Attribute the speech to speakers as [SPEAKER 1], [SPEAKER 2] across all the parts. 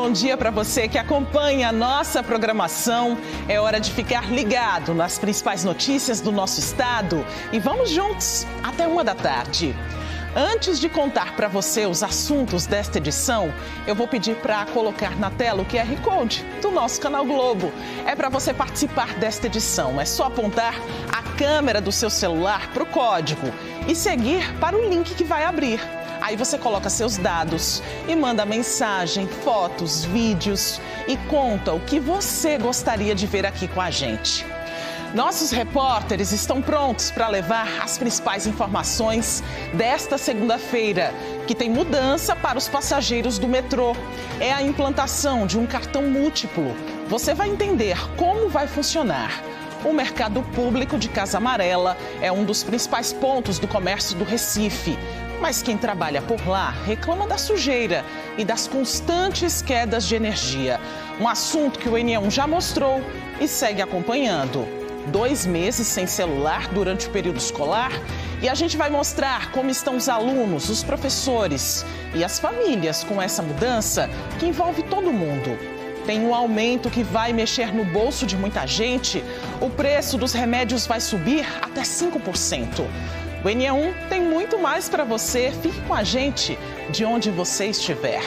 [SPEAKER 1] bom dia para você que acompanha a nossa programação. É hora de ficar ligado nas principais notícias do nosso estado e vamos juntos até 1h da tarde. Antes de contar para você os assuntos desta edição, eu vou pedir para colocar na tela o QR Code do nosso Canal Globo. É para você participar desta edição. É só apontar a câmera do seu celular para o código e seguir para o link que vai abrir. Aí você coloca seus dados e manda mensagem, fotos, vídeos e conta o que você gostaria de ver aqui com a gente. Nossos repórteres estão prontos para levar as principais informações desta segunda-feira, que tem mudança para os passageiros do metrô. É a implantação de um cartão múltiplo. Você vai entender como vai funcionar. O mercado público de Casa Amarela é um dos principais pontos do comércio do Recife. Mas quem trabalha por lá reclama da sujeira e das constantes quedas de energia. Um assunto que o NE1 já mostrou e segue acompanhando. 2 meses sem celular durante o período escolar e a gente vai mostrar como estão os alunos, os professores e as famílias com essa mudança que envolve todo mundo. Tem um aumento que vai mexer no bolso de muita gente. O preço dos remédios vai subir até 5%. O NE1 tem muito mais para você. Fique com a gente de onde você estiver.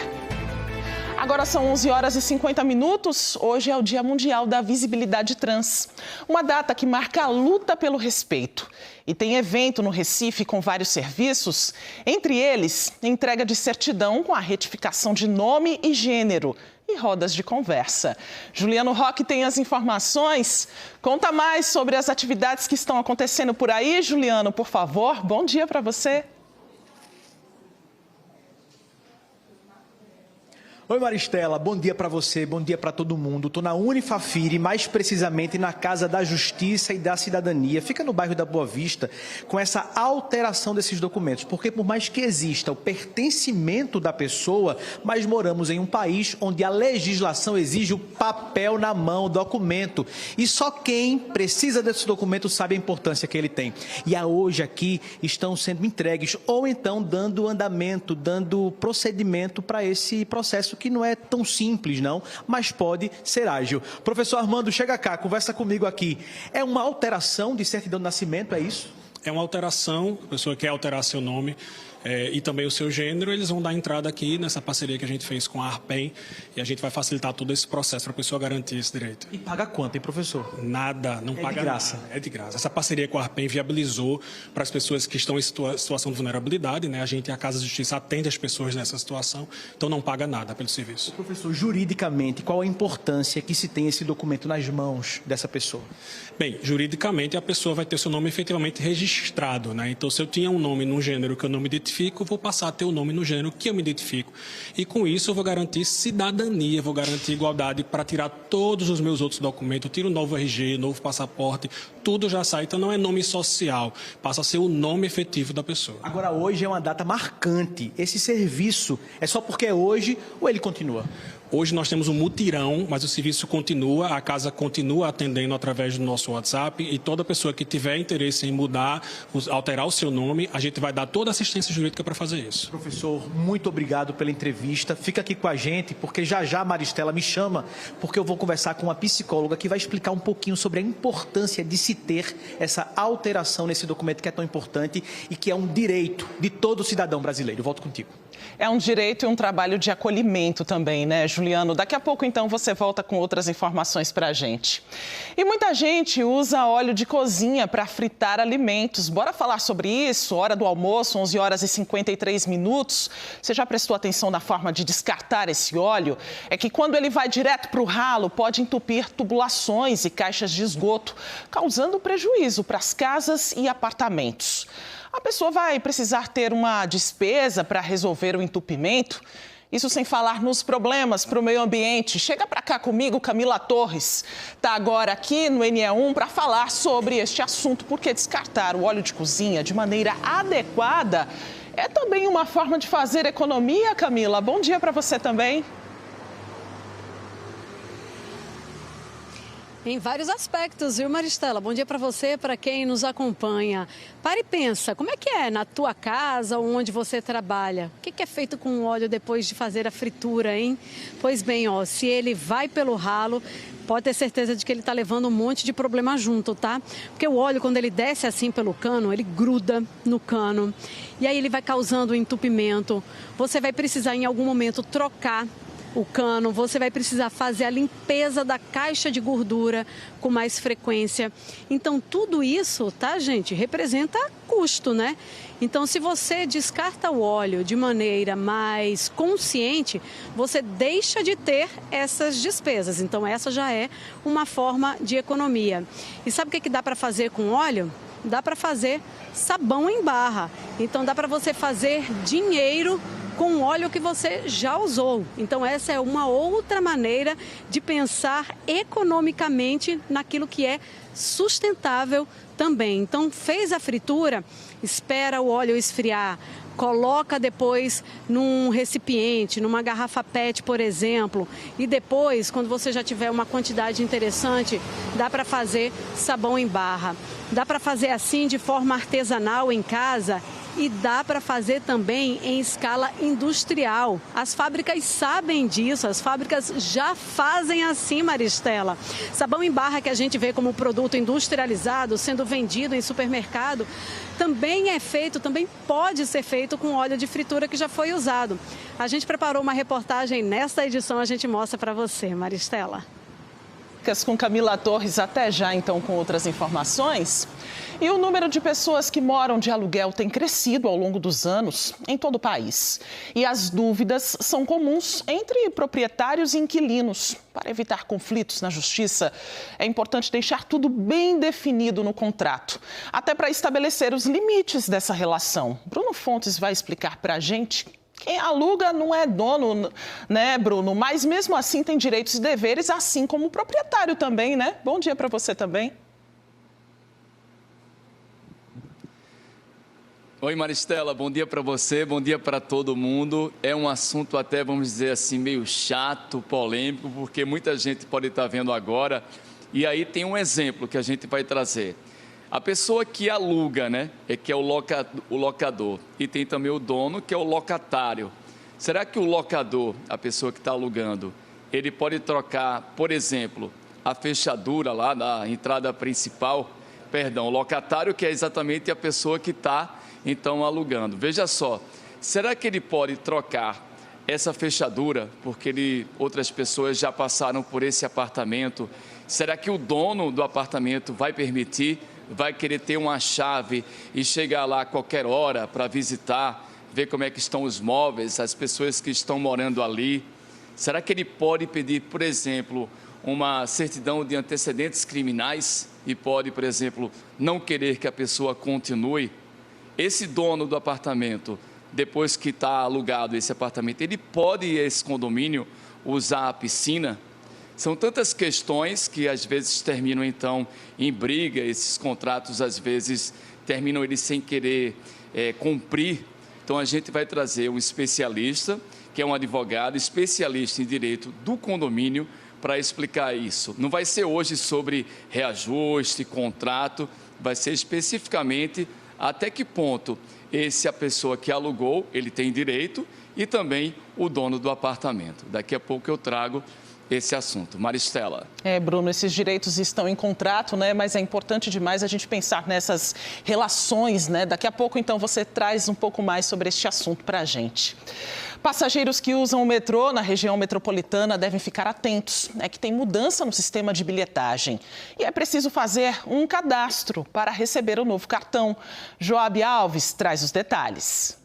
[SPEAKER 1] Agora são 11h50. Hoje é o Dia Mundial da Visibilidade Trans. Uma data que marca a luta pelo respeito. E tem evento no Recife com vários serviços. Entre eles, entrega de certidão com a retificação de nome e gênero. E rodas de conversa. Juliano Roque tem as informações. Conta mais sobre as atividades que estão acontecendo por aí, Juliano, por favor. Bom dia para você.
[SPEAKER 2] Oi Maristela, bom dia para você, bom dia para todo mundo. Estou na Unifafiri, mais precisamente na Casa da Justiça e da Cidadania. Fica no bairro da Boa Vista com essa alteração desses documentos. Porque por mais que exista o pertencimento da pessoa, mas moramos em um país onde a legislação exige o papel na mão, o documento. E só quem precisa desse documento sabe a importância que ele tem. E hoje aqui estão sendo entregues ou então dando andamento, dando procedimento para esse processo que não é tão simples, não, mas pode ser ágil. Professor Armando, chega cá, conversa comigo aqui. É uma alteração de certidão de nascimento, é isso?
[SPEAKER 3] É uma alteração, a pessoa quer alterar seu nome e também o seu gênero, eles vão dar entrada aqui nessa parceria que a gente fez com a Arpen e a gente vai facilitar todo esse processo para a pessoa garantir esse direito.
[SPEAKER 2] E paga quanto, hein, professor?
[SPEAKER 3] Nada, não paga nada. É de graça? É de graça. Essa parceria com a Arpen viabilizou para as pessoas que estão em situação de vulnerabilidade, né? A Casa de Justiça atende as pessoas nessa situação, então não paga nada pelo serviço.
[SPEAKER 2] Professor, juridicamente, qual a importância que se tem esse documento nas mãos dessa pessoa?
[SPEAKER 3] Bem, juridicamente a pessoa vai ter seu nome efetivamente registrado, né? Então se eu tinha um nome num gênero que eu não me identifico, eu vou passar a ter o nome no gênero que eu me identifico. E com isso eu vou garantir cidadania, vou garantir igualdade para tirar todos os meus outros documentos. Eu tiro o novo RG, novo passaporte, tudo já sai. Então não é nome social, passa a ser o nome efetivo da pessoa.
[SPEAKER 2] Agora hoje é uma data marcante. Esse serviço é só porque é hoje ou ele continua?
[SPEAKER 3] Hoje nós temos um mutirão, mas o serviço continua, a casa continua atendendo através do nosso WhatsApp e toda pessoa que tiver interesse em mudar, alterar o seu nome, a gente vai dar toda a assistência jurídica para fazer isso.
[SPEAKER 2] Professor, muito obrigado pela entrevista. Fica aqui com a gente, porque já a Maristela me chama, porque eu vou conversar com uma psicóloga que vai explicar um pouquinho sobre a importância de se ter essa alteração nesse documento que é tão importante e que é um direito de todo cidadão brasileiro. Volto contigo.
[SPEAKER 1] É um direito e um trabalho de acolhimento também, né, Juliano? Daqui a pouco, então, você volta com outras informações para a gente. E muita gente usa óleo de cozinha para fritar alimentos. Bora falar sobre isso? Hora do almoço, 11h53. Você já prestou atenção na forma de descartar esse óleo? É que quando ele vai direto para o ralo, pode entupir tubulações e caixas de esgoto, causando prejuízo para as casas e apartamentos. A pessoa vai precisar ter uma despesa para resolver o entupimento. Isso sem falar nos problemas para o meio ambiente. Chega para cá comigo, Camila Torres. Está agora aqui no NE1 para falar sobre este assunto, porque descartar o óleo de cozinha de maneira adequada é também uma forma de fazer economia, Camila. Bom dia para você também.
[SPEAKER 4] Em vários aspectos, viu, Maristela? Bom dia para você, para quem nos acompanha. Para e pensa, como é que é na tua casa ou onde você trabalha? O que é feito com o óleo depois de fazer a fritura, hein? Pois bem, ó, se ele vai pelo ralo, pode ter certeza de que ele está levando um monte de problema junto, tá? Porque o óleo, quando ele desce assim pelo cano, ele gruda no cano. E aí ele vai causando entupimento. Você vai precisar, em algum momento, trocar o cano, você vai precisar fazer a limpeza da caixa de gordura com mais frequência. Então, tudo isso, tá, gente, representa custo, né? Então, se você descarta o óleo de maneira mais consciente, você deixa de ter essas despesas. Então, essa já é uma forma de economia. E sabe o que dá para fazer com óleo? Dá para fazer sabão em barra. Então, dá para você fazer dinheiro com o óleo que você já usou. Então, essa é uma outra maneira de pensar economicamente naquilo que é sustentável também. Então, fez a fritura, espera o óleo esfriar, coloca depois num recipiente, numa garrafa PET, por exemplo, e depois, quando você já tiver uma quantidade interessante, dá para fazer sabão em barra. Dá para fazer assim de forma artesanal em casa e dá para fazer também em escala industrial. As fábricas sabem disso, as fábricas já fazem assim, Maristela. Sabão em barra que a gente vê como produto industrializado, sendo vendido em supermercado, também é feito, também pode ser feito com óleo de fritura que já foi usado. A gente preparou uma reportagem, nesta edição a gente mostra para você, Maristela.
[SPEAKER 1] Com Camila Torres, até já então com outras informações. E o número de pessoas que moram de aluguel tem crescido ao longo dos anos em todo o país. E as dúvidas são comuns entre proprietários e inquilinos. Para evitar conflitos na justiça, é importante deixar tudo bem definido no contrato, até para estabelecer os limites dessa relação. Bruno Fontes vai explicar para a gente. Quem aluga não é dono, né, Bruno? Mas mesmo assim tem direitos e deveres, assim como o proprietário também, né? Bom dia para você também.
[SPEAKER 5] Oi, Maristela, bom dia para você, bom dia para todo mundo. É um assunto até, vamos dizer assim, meio chato, polêmico, porque muita gente pode estar vendo agora. E aí tem um exemplo que a gente vai trazer. A pessoa que aluga, né, que é o locador, e tem também o dono, que é o locatário. Será que o locador, a pessoa que está alugando, ele pode trocar, por exemplo, a fechadura lá da entrada principal? Perdão, o locatário, que é exatamente a pessoa que está, então, alugando. Veja só, será que ele pode trocar essa fechadura, porque outras pessoas já passaram por esse apartamento? Será que o dono do apartamento vai permitir? Vai querer ter uma chave e chegar lá a qualquer hora para visitar, ver como é que estão os móveis, as pessoas que estão morando ali? Será que ele pode pedir, por exemplo, uma certidão de antecedentes criminais e pode, por exemplo, não querer que a pessoa continue? Esse dono do apartamento, depois que está alugado esse apartamento, ele pode ir a esse condomínio usar a piscina? São tantas questões que às vezes terminam então em briga, esses contratos às vezes terminam eles sem querer cumprir. Então a gente vai trazer um especialista, que é um advogado especialista em direito do condomínio, para explicar isso. Não vai ser hoje sobre reajuste, contrato, vai ser especificamente até que ponto a pessoa que alugou, ele tem direito, e também o dono do apartamento. Daqui a pouco eu trago esse assunto. Maristela.
[SPEAKER 1] Bruno, esses direitos estão em contrato, né? Mas é importante demais a gente pensar nessas relações, né? Daqui a pouco, então, você traz um pouco mais sobre este assunto para a gente. Passageiros que usam o metrô na região metropolitana devem ficar atentos. É que tem mudança no sistema de bilhetagem. E é preciso fazer um cadastro para receber o novo cartão. Joab Alves traz os detalhes.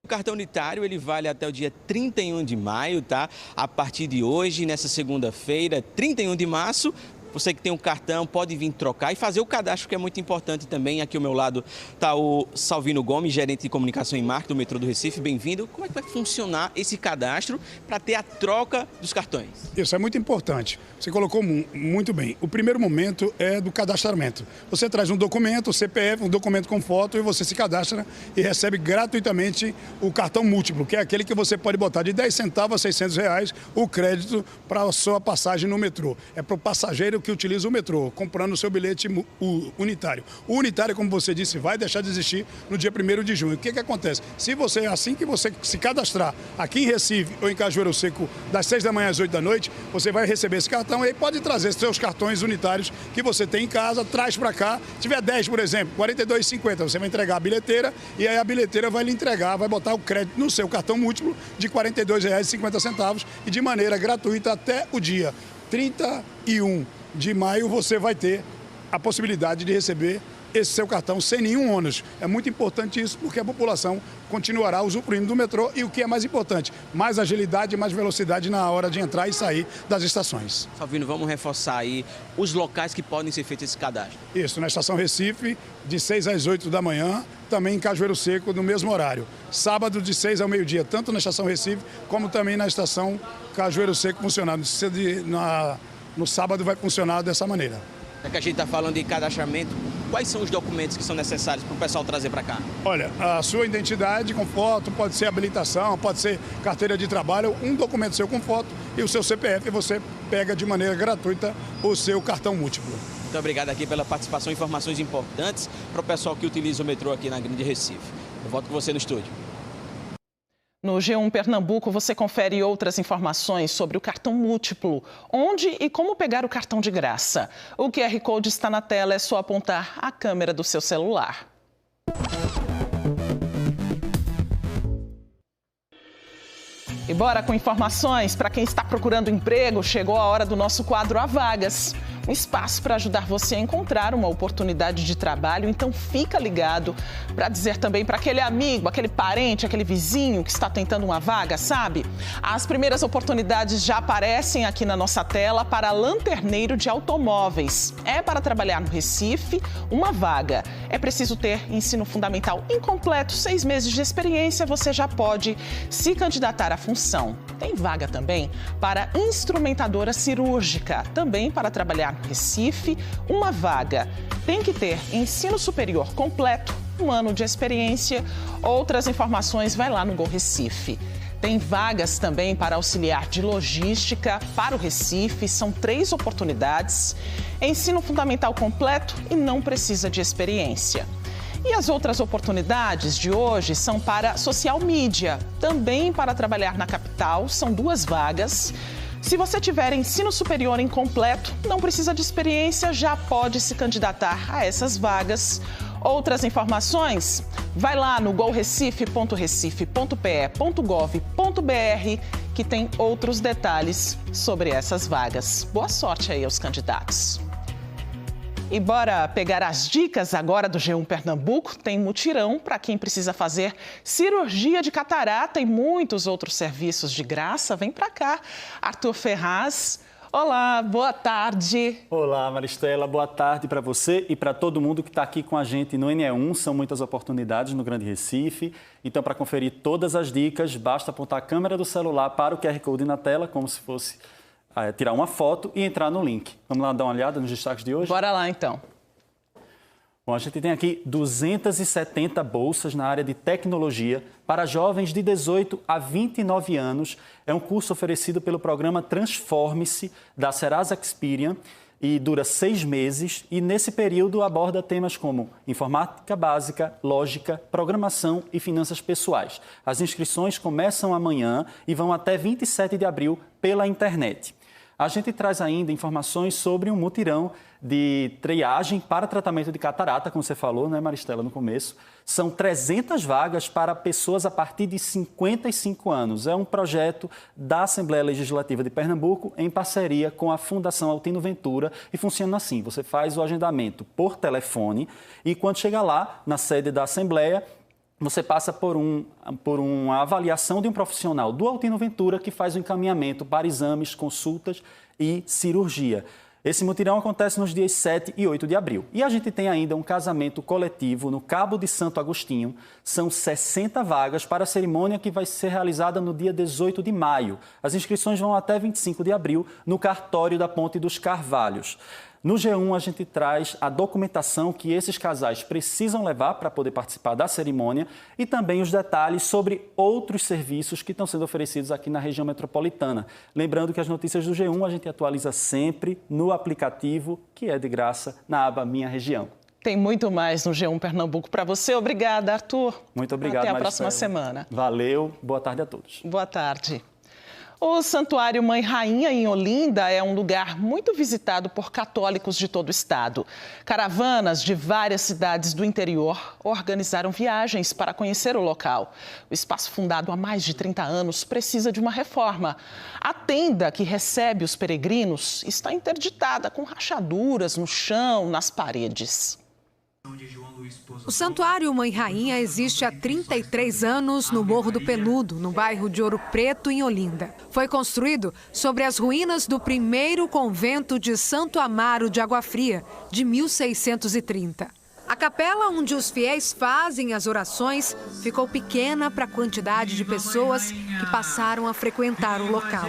[SPEAKER 6] O cartão unitário ele vale até o dia 31 de maio, tá? A partir de hoje, nessa segunda-feira, 31 de março, você que tem um cartão pode vir trocar e fazer o cadastro, que é muito importante também. Aqui ao meu lado está o Salvino Gomes, gerente de comunicação e marketing do metrô do Recife. Bem-vindo. Como é que vai funcionar esse cadastro para ter a troca dos cartões?
[SPEAKER 7] Isso é muito importante. Você colocou muito bem. O primeiro momento é do cadastramento. Você traz um documento, o CPF, um documento com foto, e você se cadastra e recebe gratuitamente o cartão múltiplo, que é aquele que você pode botar de 10 centavos a R$600 o crédito para a sua passagem no metrô. É para o passageiro brasileiro que utiliza o metrô, comprando o seu bilhete unitário. O unitário, como você disse, vai deixar de existir no dia 1º de junho. O que acontece? Se você, assim que você se cadastrar aqui em Recife ou em Cajueiro Seco, das 6 da manhã às 8 da noite, você vai receber esse cartão e pode trazer seus cartões unitários que você tem em casa, traz para cá. Se tiver 10, por exemplo, R$ 42,50, você vai entregar a bilheteira e aí a bilheteira vai lhe entregar, vai botar o crédito no seu cartão múltiplo de R$ 42,50 e de maneira gratuita até o dia 31 de maio você vai ter a possibilidade de receber esse seu cartão sem nenhum ônus. É muito importante isso porque a população continuará usufruindo do metrô e o que é mais importante, mais agilidade e mais velocidade na hora de entrar e sair das estações.
[SPEAKER 6] Salvino, vamos reforçar aí os locais que podem ser feito esse cadastro.
[SPEAKER 7] Isso, na Estação Recife, de 6 às 8 da manhã, também em Cajueiro Seco, no mesmo horário. Sábado, de 6 ao meio-dia, tanto na Estação Recife, como também na Estação Cajueiro Seco funcionando. No sábado vai funcionar dessa maneira.
[SPEAKER 6] Já que a gente está falando de cadastramento, quais são os documentos que são necessários para o pessoal trazer para cá?
[SPEAKER 7] Olha, a sua identidade com foto, pode ser habilitação, pode ser carteira de trabalho, um documento seu com foto e o seu CPF, e você pega de maneira gratuita o seu cartão múltiplo.
[SPEAKER 6] Muito obrigado aqui pela participação e informações importantes para o pessoal que utiliza o metrô aqui na Grande Recife. Eu volto com você no estúdio.
[SPEAKER 1] No G1 Pernambuco, você confere outras informações sobre o cartão múltiplo, onde e como pegar o cartão de graça. O QR Code está na tela, é só apontar a câmera do seu celular. E bora com informações para quem está procurando emprego. Chegou a hora do nosso quadro Há Vagas. Um espaço para ajudar você a encontrar uma oportunidade de trabalho. Então fica ligado para dizer também para aquele amigo, aquele parente, aquele vizinho que está tentando uma vaga, sabe? As primeiras oportunidades já aparecem aqui na nossa tela para lanterneiro de automóveis. É para trabalhar no Recife, uma vaga. É preciso ter ensino fundamental incompleto, 6 meses de experiência, você já pode se candidatar à função. Tem vaga também para instrumentadora cirúrgica, também para trabalhar no Recife, uma vaga. Tem que ter ensino superior completo, 1 ano de experiência. Outras informações, vai lá no Go Recife. Tem vagas também para auxiliar de logística para o Recife, são 3 oportunidades. Ensino fundamental completo e não precisa de experiência. E as outras oportunidades de hoje são para social media, também para trabalhar na capital, são 2 vagas. Se você tiver ensino superior incompleto, não precisa de experiência, já pode se candidatar a essas vagas. Outras informações? Vai lá no gorecife.recife.pe.gov.br que tem outros detalhes sobre essas vagas. Boa sorte aí aos candidatos. E bora pegar as dicas agora do G1 Pernambuco. Tem mutirão para quem precisa fazer cirurgia de catarata e muitos outros serviços de graça. Vem para cá, Arthur Ferraz. Olá, boa tarde.
[SPEAKER 8] Olá, Maristela, boa tarde para você e para todo mundo que está aqui com a gente no NE1. São muitas oportunidades no Grande Recife. Então, para conferir todas as dicas, basta apontar a câmera do celular para o QR Code na tela, como se fosse tirar uma foto e entrar no link. Vamos lá dar uma olhada nos destaques de hoje?
[SPEAKER 1] Bora lá, então.
[SPEAKER 8] Bom, a gente tem aqui 270 bolsas na área de tecnologia para jovens de 18 a 29 anos. É um curso oferecido pelo programa Transforme-se, da Serasa Experian, e dura 6 meses. E nesse período aborda temas como informática básica, lógica, programação e finanças pessoais. As inscrições começam amanhã e vão até 27 de abril pela internet. A gente traz ainda informações sobre um mutirão de triagem para tratamento de catarata, como você falou, né, Maristela, no começo. São 300 vagas para pessoas a partir de 55 anos. É um projeto da Assembleia Legislativa de Pernambuco em parceria com a Fundação Altino Ventura e funciona assim. Você faz o agendamento por telefone e quando chega lá, na sede da Assembleia, você passa por uma avaliação de um profissional do Altino Ventura que faz o encaminhamento para exames, consultas e cirurgia. Esse mutirão acontece nos dias 7 e 8 de abril. E a gente tem ainda um casamento coletivo no Cabo de Santo Agostinho. São 60 vagas para a cerimônia que vai ser realizada no dia 18 de maio. As inscrições vão até 25 de abril no cartório da Ponte dos Carvalhos. No G1, a gente traz a documentação que esses casais precisam levar para poder participar da cerimônia e também os detalhes sobre outros serviços que estão sendo oferecidos aqui na região metropolitana. Lembrando que as notícias do G1 a gente atualiza sempre no aplicativo, que é de graça, na aba Minha Região.
[SPEAKER 1] Tem muito mais no G1 Pernambuco para você. Obrigada, Arthur.
[SPEAKER 8] Muito obrigado,
[SPEAKER 1] Até a
[SPEAKER 8] Maristela.
[SPEAKER 1] próxima semana.
[SPEAKER 8] Valeu, boa tarde a todos.
[SPEAKER 1] Boa tarde. O Santuário Mãe Rainha, em Olinda, é um lugar muito visitado por católicos de todo o estado. Caravanas de várias cidades do interior organizaram viagens para conhecer o local. O espaço, fundado há mais de 30 anos, precisa de uma reforma. A tenda que recebe os peregrinos está interditada, com rachaduras no chão, nas paredes.
[SPEAKER 9] O Santuário Mãe Rainha existe há 33 anos no Morro do Peludo, no bairro de Ouro Preto, em Olinda. Foi construído sobre as ruínas do primeiro convento de Santo Amaro de Água Fria, de 1630. A capela onde os fiéis fazem as orações ficou pequena para a quantidade de pessoas que passaram a frequentar o local.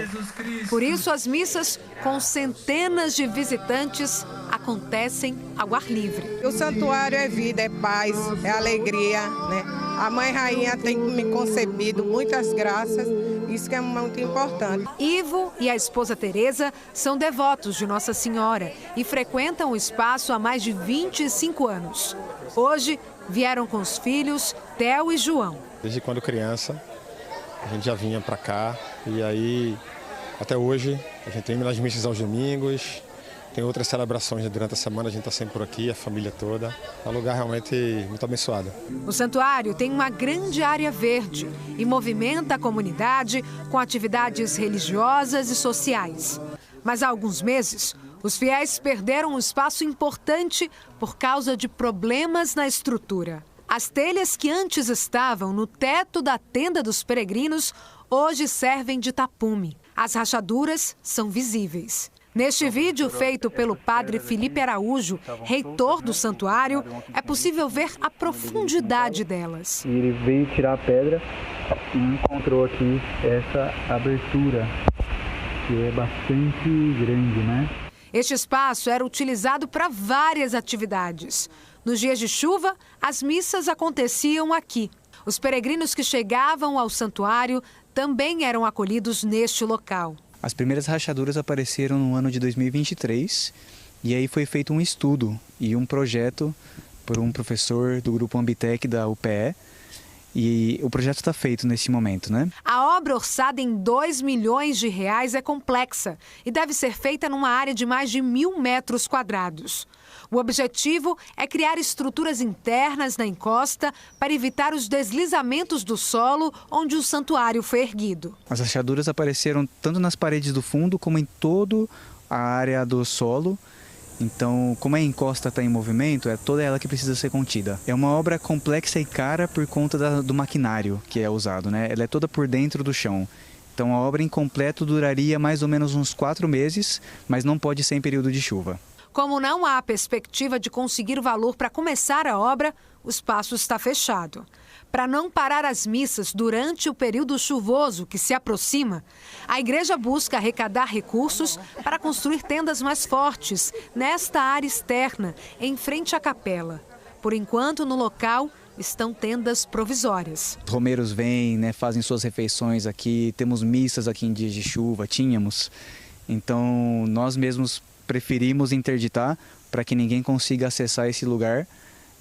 [SPEAKER 9] Por isso, as missas, com centenas de visitantes, acontecem ao ar livre.
[SPEAKER 10] O santuário é vida, é paz, é alegria, né? A Mãe Rainha tem me concebido muitas graças, isso que é muito importante.
[SPEAKER 9] Ivo e a esposa Tereza são devotos de Nossa Senhora e frequentam o espaço há mais de 25 anos. Hoje, vieram com os filhos Theo e João.
[SPEAKER 11] Desde quando criança, a gente já vinha para cá e aí, até hoje, a gente tem nas missas aos domingos. Tem outras celebrações durante a semana, a gente está sempre por aqui, a família toda. É um lugar realmente muito abençoado.
[SPEAKER 9] O santuário tem uma grande área verde e movimenta a comunidade com atividades religiosas e sociais. Mas há alguns meses, os fiéis perderam um espaço importante por causa de problemas na estrutura. As telhas que antes estavam no teto da tenda dos peregrinos, hoje servem de tapume. As rachaduras são visíveis. Neste vídeo, feito pelo padre Felipe Araújo, reitor do santuário, é possível ver a profundidade delas.
[SPEAKER 12] Ele veio tirar a pedra e encontrou aqui essa abertura, que é bastante grande, né?
[SPEAKER 9] Este espaço era utilizado para várias atividades. Nos dias de chuva, as missas aconteciam aqui. Os peregrinos que chegavam ao santuário também eram acolhidos neste local.
[SPEAKER 13] As primeiras rachaduras apareceram no ano de 2023 e aí foi feito um estudo e um projeto por um professor do grupo Ambitec da UPE e o projeto está feito nesse momento, né?
[SPEAKER 9] A obra orçada em R$2 milhões é complexa e deve ser feita numa área de mais de 1.000 metros quadrados. O objetivo é criar estruturas internas na encosta para evitar os deslizamentos do solo onde o santuário foi erguido.
[SPEAKER 13] As rachaduras apareceram tanto nas paredes do fundo como em toda a área do solo. Então, como a encosta está em movimento, é toda ela que precisa ser contida. É uma obra complexa e cara por conta do maquinário que é usado, né? Ela é toda por dentro do chão. Então, a obra incompleto duraria mais ou menos uns 4 meses, mas não pode ser em período de chuva.
[SPEAKER 9] Como não há perspectiva de conseguir o valor para começar a obra, o espaço está fechado. Para não parar as missas durante o período chuvoso que se aproxima, a igreja busca arrecadar recursos para construir tendas mais fortes nesta área externa, em frente à capela. Por enquanto, no local, estão tendas provisórias.
[SPEAKER 13] Os romeiros vêm, né, fazem suas refeições aqui, temos missas aqui em dias de chuva, tínhamos. Então, nós mesmos preferimos interditar para que ninguém consiga acessar esse lugar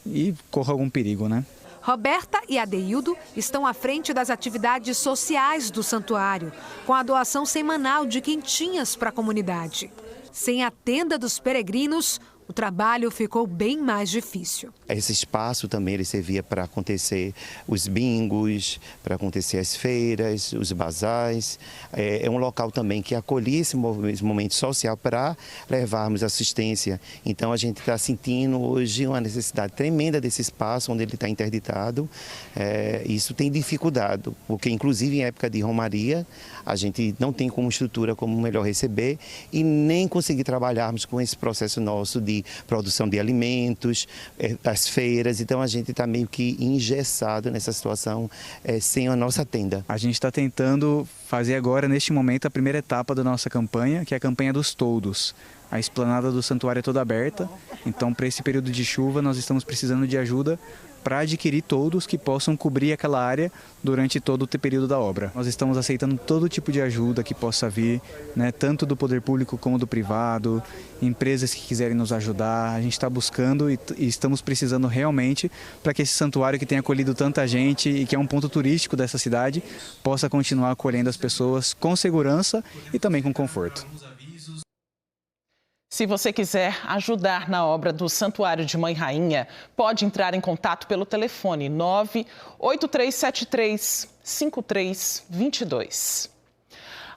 [SPEAKER 13] e corra algum perigo, né?
[SPEAKER 9] Roberta e Adeildo estão à frente das atividades sociais do santuário, com a doação semanal de quentinhas para a comunidade. Sem a tenda dos peregrinos, o trabalho ficou bem mais difícil.
[SPEAKER 14] Esse espaço também ele servia para acontecer os bingos, para acontecer as feiras, os bazais. É um local também que acolhia esse momento social para levarmos assistência. Então a gente está sentindo hoje uma necessidade tremenda desse espaço onde ele está interditado. Isso tem dificultado, porque inclusive em época de romaria a gente não tem como estrutura como melhor receber e nem conseguir trabalharmos com esse processo nosso de produção de alimentos, as feiras, então a gente está meio que engessado nessa situação sem a nossa tenda.
[SPEAKER 13] A gente está tentando fazer agora, neste momento, a primeira etapa da nossa campanha, que é a campanha dos toldos. a esplanada do santuário é toda aberta, então para esse período de chuva nós estamos precisando de ajuda para adquirir toldos que possam cobrir aquela área durante todo o período da obra. Nós estamos aceitando todo tipo de ajuda que possa vir, né, tanto do poder público como do privado, empresas que quiserem nos ajudar. A gente está buscando e estamos precisando realmente para que esse santuário que tem acolhido tanta gente e que é um ponto turístico dessa cidade possa continuar acolhendo as pessoas com segurança e também com conforto.
[SPEAKER 1] Se você quiser ajudar na obra do Santuário de Mãe Rainha, pode entrar em contato pelo telefone 98373-5322.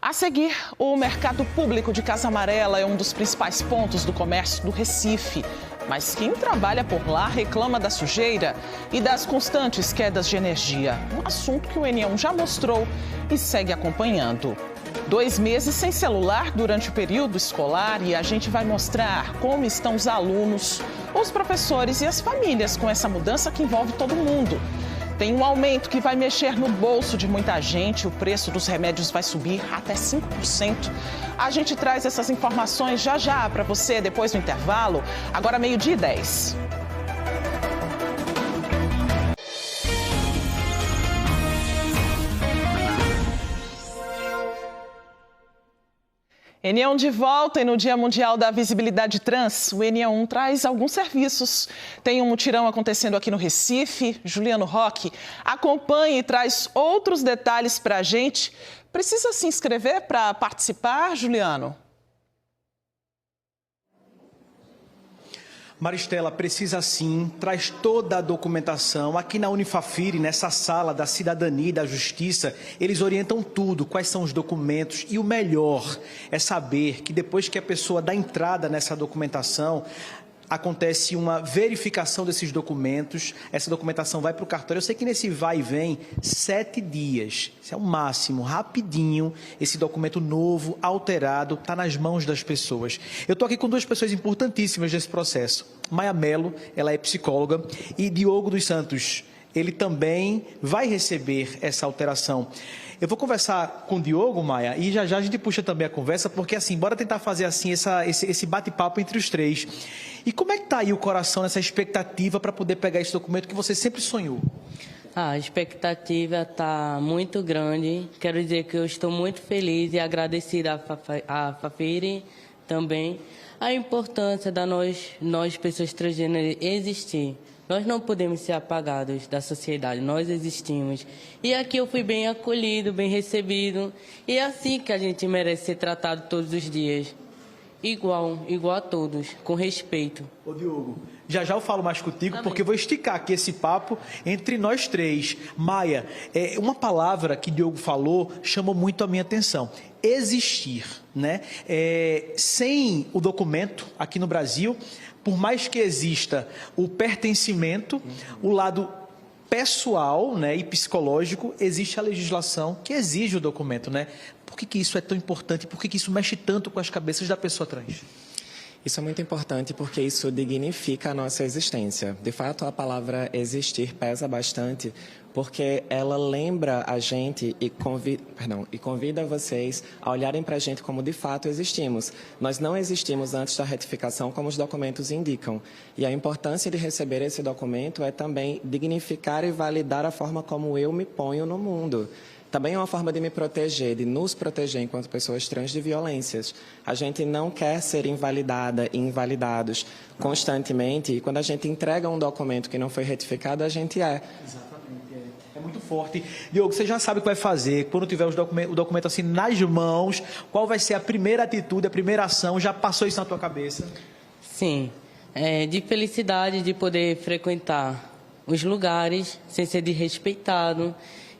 [SPEAKER 1] A seguir, o mercado público de Casa Amarela é um dos principais pontos do comércio do Recife. Mas quem trabalha por lá reclama da sujeira e das constantes quedas de energia. Um assunto que o N1 já mostrou e segue acompanhando. 2 meses sem celular durante o período escolar e a gente vai mostrar como estão os alunos, os professores e as famílias com essa mudança que envolve todo mundo. Tem um aumento que vai mexer no bolso de muita gente, o preço dos remédios vai subir até 5%. A gente traz essas informações já para você depois do intervalo, agora 12:10. N1 de volta e no Dia Mundial da Visibilidade Trans, o N1 traz alguns serviços. Tem um mutirão acontecendo aqui no Recife, Juliano Roque acompanha e traz outros detalhes para a gente. Precisa se inscrever para participar, Juliano?
[SPEAKER 2] Maristela, precisa sim, traz toda a documentação. Aqui na Unifafiri, nessa sala da Cidadania e da Justiça, eles orientam tudo, quais são os documentos. E o melhor é saber que depois que a pessoa dá entrada nessa documentação, acontece uma verificação desses documentos, essa documentação vai para o cartório. Eu sei que nesse vai e vem, 7 dias, isso é o máximo, rapidinho, esse documento novo, alterado, está nas mãos das pessoas. Eu estou aqui com 2 pessoas importantíssimas nesse processo. Maia Mello, ela é psicóloga, e Diogo dos Santos, ele também vai receber essa alteração. Eu vou conversar com o Diogo, Maia, e já a gente puxa também a conversa, porque assim, bora tentar fazer assim esse bate-papo entre os 3. E como é que está aí o coração nessa expectativa para poder pegar esse documento que você sempre sonhou?
[SPEAKER 15] A expectativa está muito grande. Quero dizer que eu estou muito feliz e agradecida à Fafiri também. A importância da nós pessoas transgêneras, existir. Nós não podemos ser apagados da sociedade, nós existimos. E aqui eu fui bem acolhido, bem recebido. E é assim que a gente merece ser tratado todos os dias. Igual a todos, com respeito.
[SPEAKER 2] Ô Diogo, já eu falo mais contigo, porque eu vou esticar aqui esse papo entre nós 3. Maia, uma palavra que Diogo falou chamou muito a minha atenção. Existir, né? Sem o documento aqui no Brasil, por mais que exista o pertencimento, o lado pessoal, né, e psicológico, existe a legislação que exige o documento, né? Por que isso é tão importante? Por que isso mexe tanto com as cabeças da pessoa trans?
[SPEAKER 16] Isso é muito importante porque isso dignifica a nossa existência. De fato, a palavra existir pesa bastante porque ela lembra a gente e convida vocês a olharem para a gente como de fato existimos. Nós não existimos antes da retificação como os documentos indicam. E a importância de receber esse documento é também dignificar e validar a forma como eu me ponho no mundo. Também é uma forma de me proteger, de nos proteger enquanto pessoas trans de violências. A gente não quer ser invalidada e invalidados constantemente. E quando a gente entrega um documento que não foi retificado, a gente é.
[SPEAKER 2] Exatamente. É muito forte. Diogo, você já sabe o que vai fazer. Quando tiver o documento assim nas mãos, qual vai ser a primeira atitude, a primeira ação? Já passou isso na tua cabeça?
[SPEAKER 15] Sim. De felicidade de poder frequentar os lugares sem ser desrespeitado.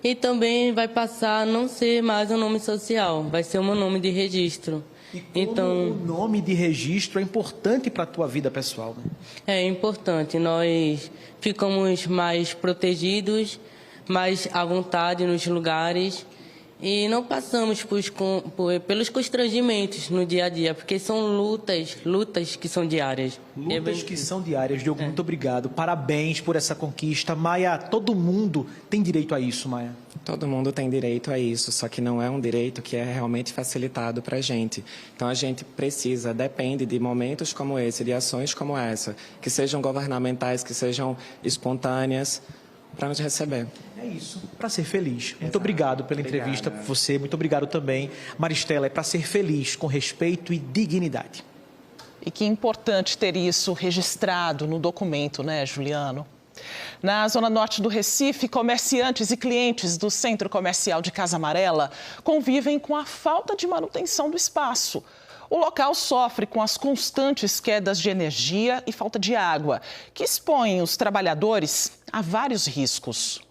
[SPEAKER 15] E também vai passar a não ser mais um nome social, vai ser um nome de registro.
[SPEAKER 2] E como o nome de registro é importante para a tua vida pessoal, né?
[SPEAKER 15] É importante, nós ficamos mais protegidos, mais à vontade nos lugares E não passamos pelos constrangimentos no dia a dia, porque são lutas que são diárias.
[SPEAKER 2] Lutas que são diárias. Diogo, muito obrigado. Parabéns por essa conquista. Maia, todo mundo tem direito a isso, Maia?
[SPEAKER 16] Todo mundo tem direito a isso, só que não é um direito que é realmente facilitado para a gente. Então, a gente depende de momentos como esse, de ações como essa, que sejam governamentais, que sejam espontâneas, para nos receber.
[SPEAKER 2] É isso, para ser feliz. Muito obrigado pela entrevista, por você. Muito obrigado também, Maristela. É para ser feliz, com respeito e dignidade.
[SPEAKER 1] E que importante ter isso registrado no documento, né, Juliano? Na zona norte do Recife, comerciantes e clientes do Centro Comercial de Casa Amarela convivem com a falta de manutenção do espaço. O local sofre com as constantes quedas de energia e falta de água, que expõem os trabalhadores a vários riscos.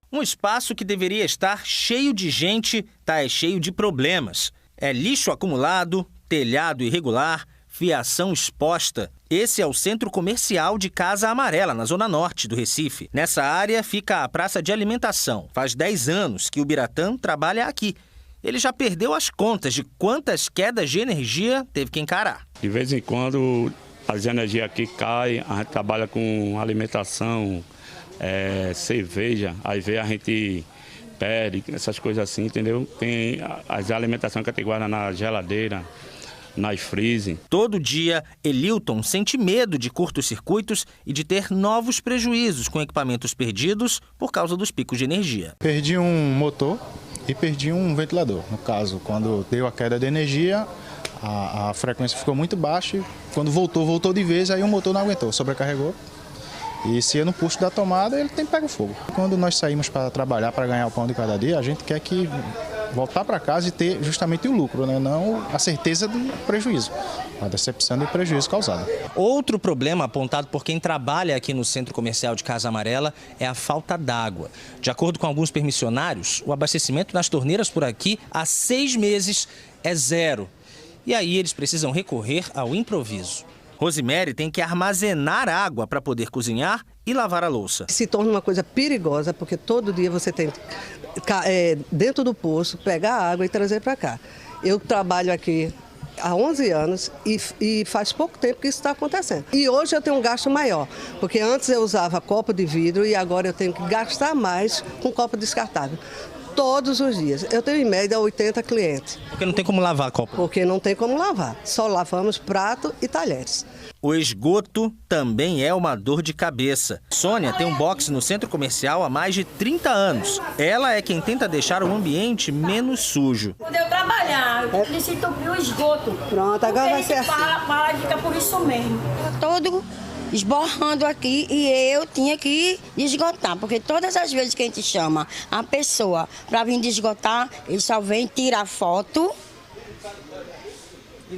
[SPEAKER 17] Um espaço que deveria estar cheio de gente, está cheio de problemas. É lixo acumulado, telhado irregular, fiação exposta. Esse é o Centro Comercial de Casa Amarela, na zona norte do Recife. Nessa área fica a praça de alimentação. Faz 10 anos que o Biratã trabalha aqui. Ele já perdeu as contas de quantas quedas de energia teve que encarar.
[SPEAKER 18] De vez em quando as energias aqui caem, a gente trabalha com alimentação, cerveja, aí vem a gente pede, essas coisas assim, entendeu? Tem as alimentações que a gente guarda na geladeira, nas freezing.
[SPEAKER 17] Todo dia, Elilton sente medo de curtos-circuitos e de ter novos prejuízos com equipamentos perdidos por causa dos picos de energia.
[SPEAKER 19] Perdi um motor e perdi um ventilador. No caso, quando deu a queda de energia, a frequência ficou muito baixa e quando voltou de vez, aí o motor não aguentou, sobrecarregou. E se eu não puxo da tomada, ele tem pego fogo. Quando nós saímos para trabalhar, para ganhar o pão de cada dia, a gente quer que voltar para casa e ter justamente o lucro, né? Não a certeza do prejuízo, a decepção do prejuízo causado.
[SPEAKER 17] Outro problema apontado por quem trabalha aqui no Centro Comercial de Casa Amarela é a falta d'água. De acordo com alguns permissionários, o abastecimento nas torneiras por aqui há 6 meses é 0. E aí eles precisam recorrer ao improviso. Rosemary tem que armazenar água para poder cozinhar e lavar a louça.
[SPEAKER 20] Se torna uma coisa perigosa, porque todo dia você tem que, dentro do poço, pegar a água e trazer para cá. Eu trabalho aqui há 11 anos e faz pouco tempo que isso está acontecendo. E hoje eu tenho um gasto maior, porque antes eu usava copo de vidro e agora eu tenho que gastar mais com copo descartável. Todos os dias. Eu tenho em média 80 clientes.
[SPEAKER 17] Porque não tem como lavar copo?
[SPEAKER 20] Porque não tem como lavar. Só lavamos prato e talheres.
[SPEAKER 17] O esgoto também é uma dor de cabeça. Sônia tem um box no centro comercial há mais de 30 anos. Ela é quem tenta deixar o ambiente menos sujo.
[SPEAKER 21] Quando eu trabalhar, eu desentupir o esgoto.
[SPEAKER 20] Pronto, agora vai ser assim.
[SPEAKER 21] Para e fica por isso mesmo.
[SPEAKER 22] Todo esborrando aqui e eu tinha que esgotar, porque todas as vezes que a gente chama a pessoa para vir desgotar, ele só vem tirar foto,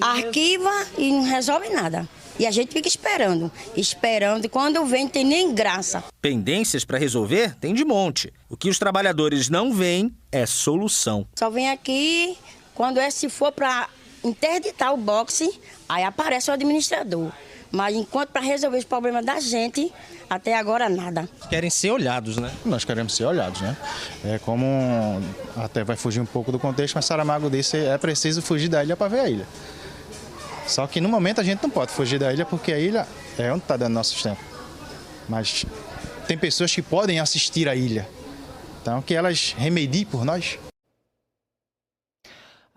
[SPEAKER 22] arquiva e não resolve nada. E a gente fica esperando, e quando vem tem nem graça.
[SPEAKER 17] Pendências para resolver tem de monte. O que os trabalhadores não veem é solução.
[SPEAKER 22] Só vem aqui, quando se for para interditar o boxe, aí aparece o administrador. Mas enquanto para resolver os problemas da gente, até agora nada.
[SPEAKER 17] Querem ser olhados, né?
[SPEAKER 19] Nós queremos ser olhados, né? É como, até vai fugir um pouco do contexto, mas Saramago disse, é preciso fugir da ilha para ver a ilha. Só que no momento a gente não pode fugir da ilha porque a ilha é onde está dando nosso sustento. Mas tem pessoas que podem assistir a ilha. Então que elas remediem por nós.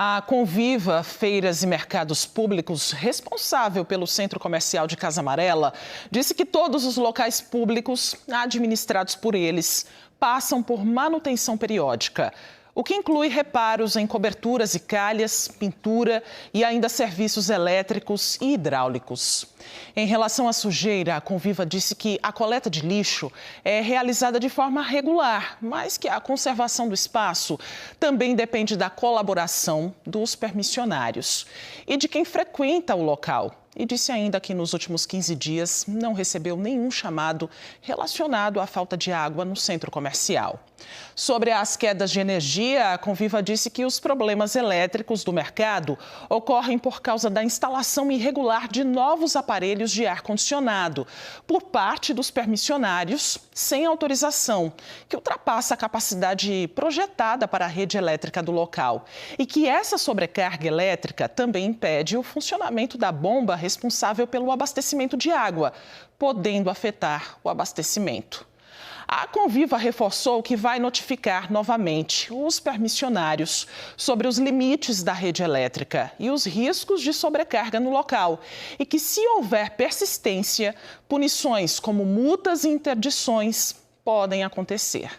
[SPEAKER 1] A Conviva Feiras e Mercados Públicos, responsável pelo Centro Comercial de Casa Amarela, disse que todos os locais públicos administrados por eles passam por manutenção periódica, o que inclui reparos em coberturas e calhas, pintura e ainda serviços elétricos e hidráulicos. Em relação à sujeira, a Conviva disse que a coleta de lixo é realizada de forma regular, mas que a conservação do espaço também depende da colaboração dos permissionários e de quem frequenta o local. e disse ainda que nos últimos 15 dias não recebeu nenhum chamado relacionado à falta de água no centro comercial. Sobre as quedas de energia, a Conviva disse que os problemas elétricos do mercado ocorrem por causa da instalação irregular de novos aparelhos de ar-condicionado por parte dos permissionários sem autorização, que ultrapassa a capacidade projetada para a rede elétrica do local e que essa sobrecarga elétrica também impede o funcionamento da bomba responsável pelo abastecimento de água, podendo afetar o abastecimento. A Conviva reforçou que vai notificar novamente os permissionários sobre os limites da rede elétrica e os riscos de sobrecarga no local e que, se houver persistência, punições como multas e interdições podem acontecer.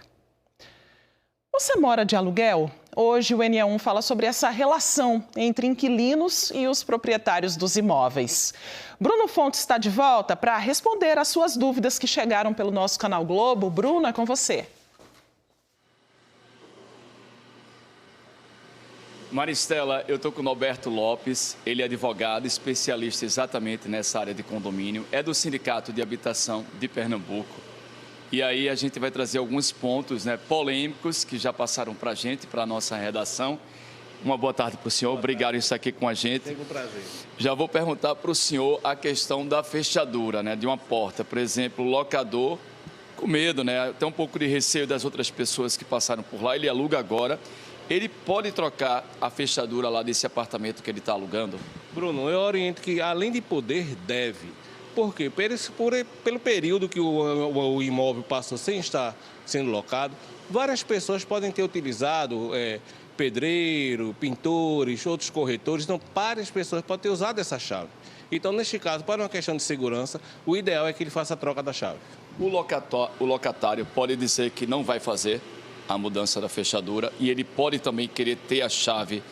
[SPEAKER 1] Você mora de aluguel? Hoje o NE1 fala sobre essa relação entre inquilinos e os proprietários dos imóveis. Bruno Fontes está de volta para responder às suas dúvidas que chegaram pelo nosso canal Globo. Bruno, é com você.
[SPEAKER 5] Maristela, eu estou com o Norberto Lopes, ele é advogado, especialista exatamente nessa área de condomínio, é do Sindicato de Habitação de Pernambuco. E aí a gente vai trazer alguns pontos, né, polêmicos que já passaram para a gente, para a nossa redação. Uma boa tarde para o senhor, obrigado por estar aqui com a gente.
[SPEAKER 3] Tenho um prazer.
[SPEAKER 5] Já vou perguntar para o senhor a questão da fechadura, né, de uma porta. Por exemplo, o locador, com medo, né, tem um pouco de receio das outras pessoas que passaram por lá, ele aluga agora. Ele pode trocar a fechadura lá desse apartamento que ele está alugando?
[SPEAKER 3] Bruno, eu oriento que, além de poder, deve. Por quê? Pelo período que o imóvel passou sem estar sendo locado, várias pessoas podem ter utilizado pedreiro, pintores, outros corretores. Então, várias pessoas podem ter usado essa chave. Então, neste caso, para uma questão de segurança, o ideal é que ele faça a troca da chave.
[SPEAKER 5] O locatário pode dizer que não vai fazer a mudança da fechadura e ele pode também querer ter a chave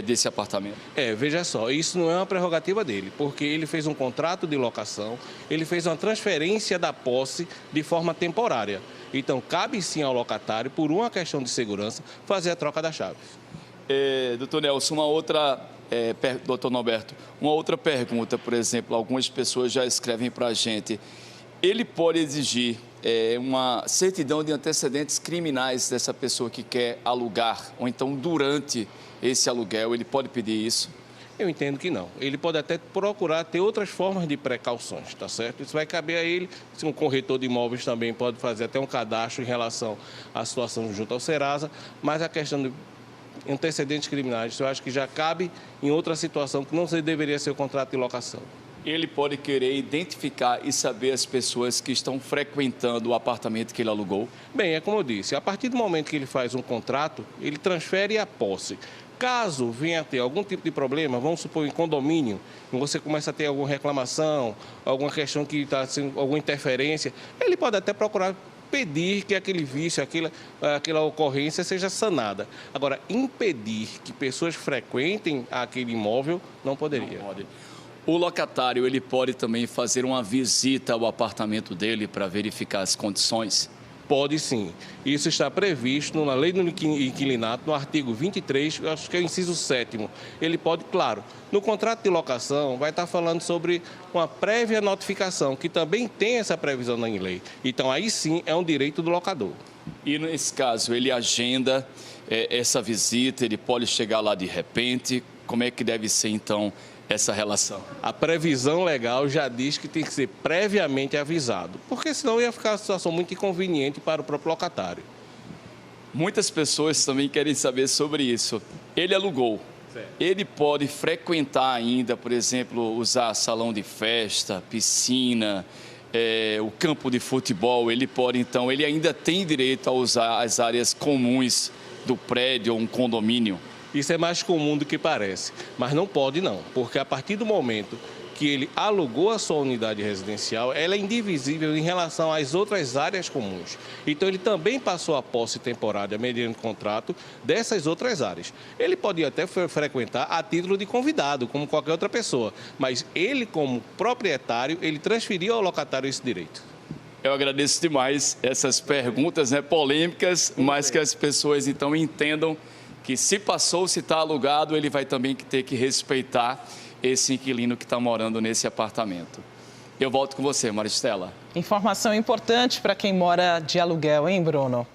[SPEAKER 5] desse apartamento.
[SPEAKER 3] Veja só, isso não é uma prerrogativa dele, porque ele fez um contrato de locação, ele fez uma transferência da posse de forma temporária. Então, cabe sim ao locatário, por uma questão de segurança, fazer a troca das chaves.
[SPEAKER 5] Doutor Nelson, doutor Norberto, uma outra pergunta, por exemplo, algumas pessoas já escrevem para a gente. Ele pode exigir uma certidão de antecedentes criminais dessa pessoa que quer alugar, ou então durante esse aluguel, ele pode pedir isso?
[SPEAKER 3] Eu entendo que não. Ele pode até procurar ter outras formas de precauções, tá certo? Isso vai caber a ele. Se um corretor de imóveis também pode fazer até um cadastro em relação à situação junto ao Serasa, mas a questão de antecedentes criminais, eu acho que já cabe em outra situação que não deveria ser o contrato de locação.
[SPEAKER 5] Ele pode querer identificar e saber as pessoas que estão frequentando o apartamento que ele alugou?
[SPEAKER 3] Bem, é como eu disse, a partir do momento que ele faz um contrato, ele transfere a posse. Caso venha a ter algum tipo de problema, vamos supor em condomínio, você começa a ter alguma reclamação, alguma questão que está sendo alguma interferência, ele pode até procurar pedir que aquele vício, aquela ocorrência seja sanada. Agora, impedir que pessoas frequentem aquele imóvel, não poderia.
[SPEAKER 5] Não pode. O locatário, ele pode também fazer uma visita ao apartamento dele para verificar as condições?
[SPEAKER 3] Pode sim. Isso está previsto na Lei do Inquilinato, no artigo 23, acho que é o inciso 7º. Ele pode, claro, no contrato de locação, vai estar falando sobre uma prévia notificação, que também tem essa previsão na lei. Então, aí sim, é um direito do locador.
[SPEAKER 5] E, nesse caso, ele agenda essa visita, ele pode chegar lá de repente? Como é que deve ser, então, essa relação?
[SPEAKER 3] A previsão legal já diz que tem que ser previamente avisado, porque senão ia ficar uma situação muito inconveniente para o próprio locatário.
[SPEAKER 5] Muitas pessoas também querem saber sobre isso. Ele alugou. Certo. Ele pode frequentar ainda, por exemplo, usar salão de festa, piscina, o campo de futebol. Ele pode, então, ele ainda tem direito a usar as áreas comuns do prédio ou um condomínio?
[SPEAKER 3] Isso é mais comum do que parece, mas não pode não, porque a partir do momento que ele alugou a sua unidade residencial, ela é indivisível em relação às outras áreas comuns. Então, ele também passou a posse temporária mediante contrato dessas outras áreas. Ele pode até frequentar a título de convidado, como qualquer outra pessoa, mas ele, como proprietário, ele transferiu ao locatário esse direito.
[SPEAKER 5] Eu agradeço demais essas perguntas, né, polêmicas, mas que as pessoas, então, entendam que se passou, se está alugado, ele vai também ter que respeitar esse inquilino que está morando nesse apartamento. Eu volto com você, Maristela.
[SPEAKER 1] Informação importante para quem mora de aluguel, hein, Bruno?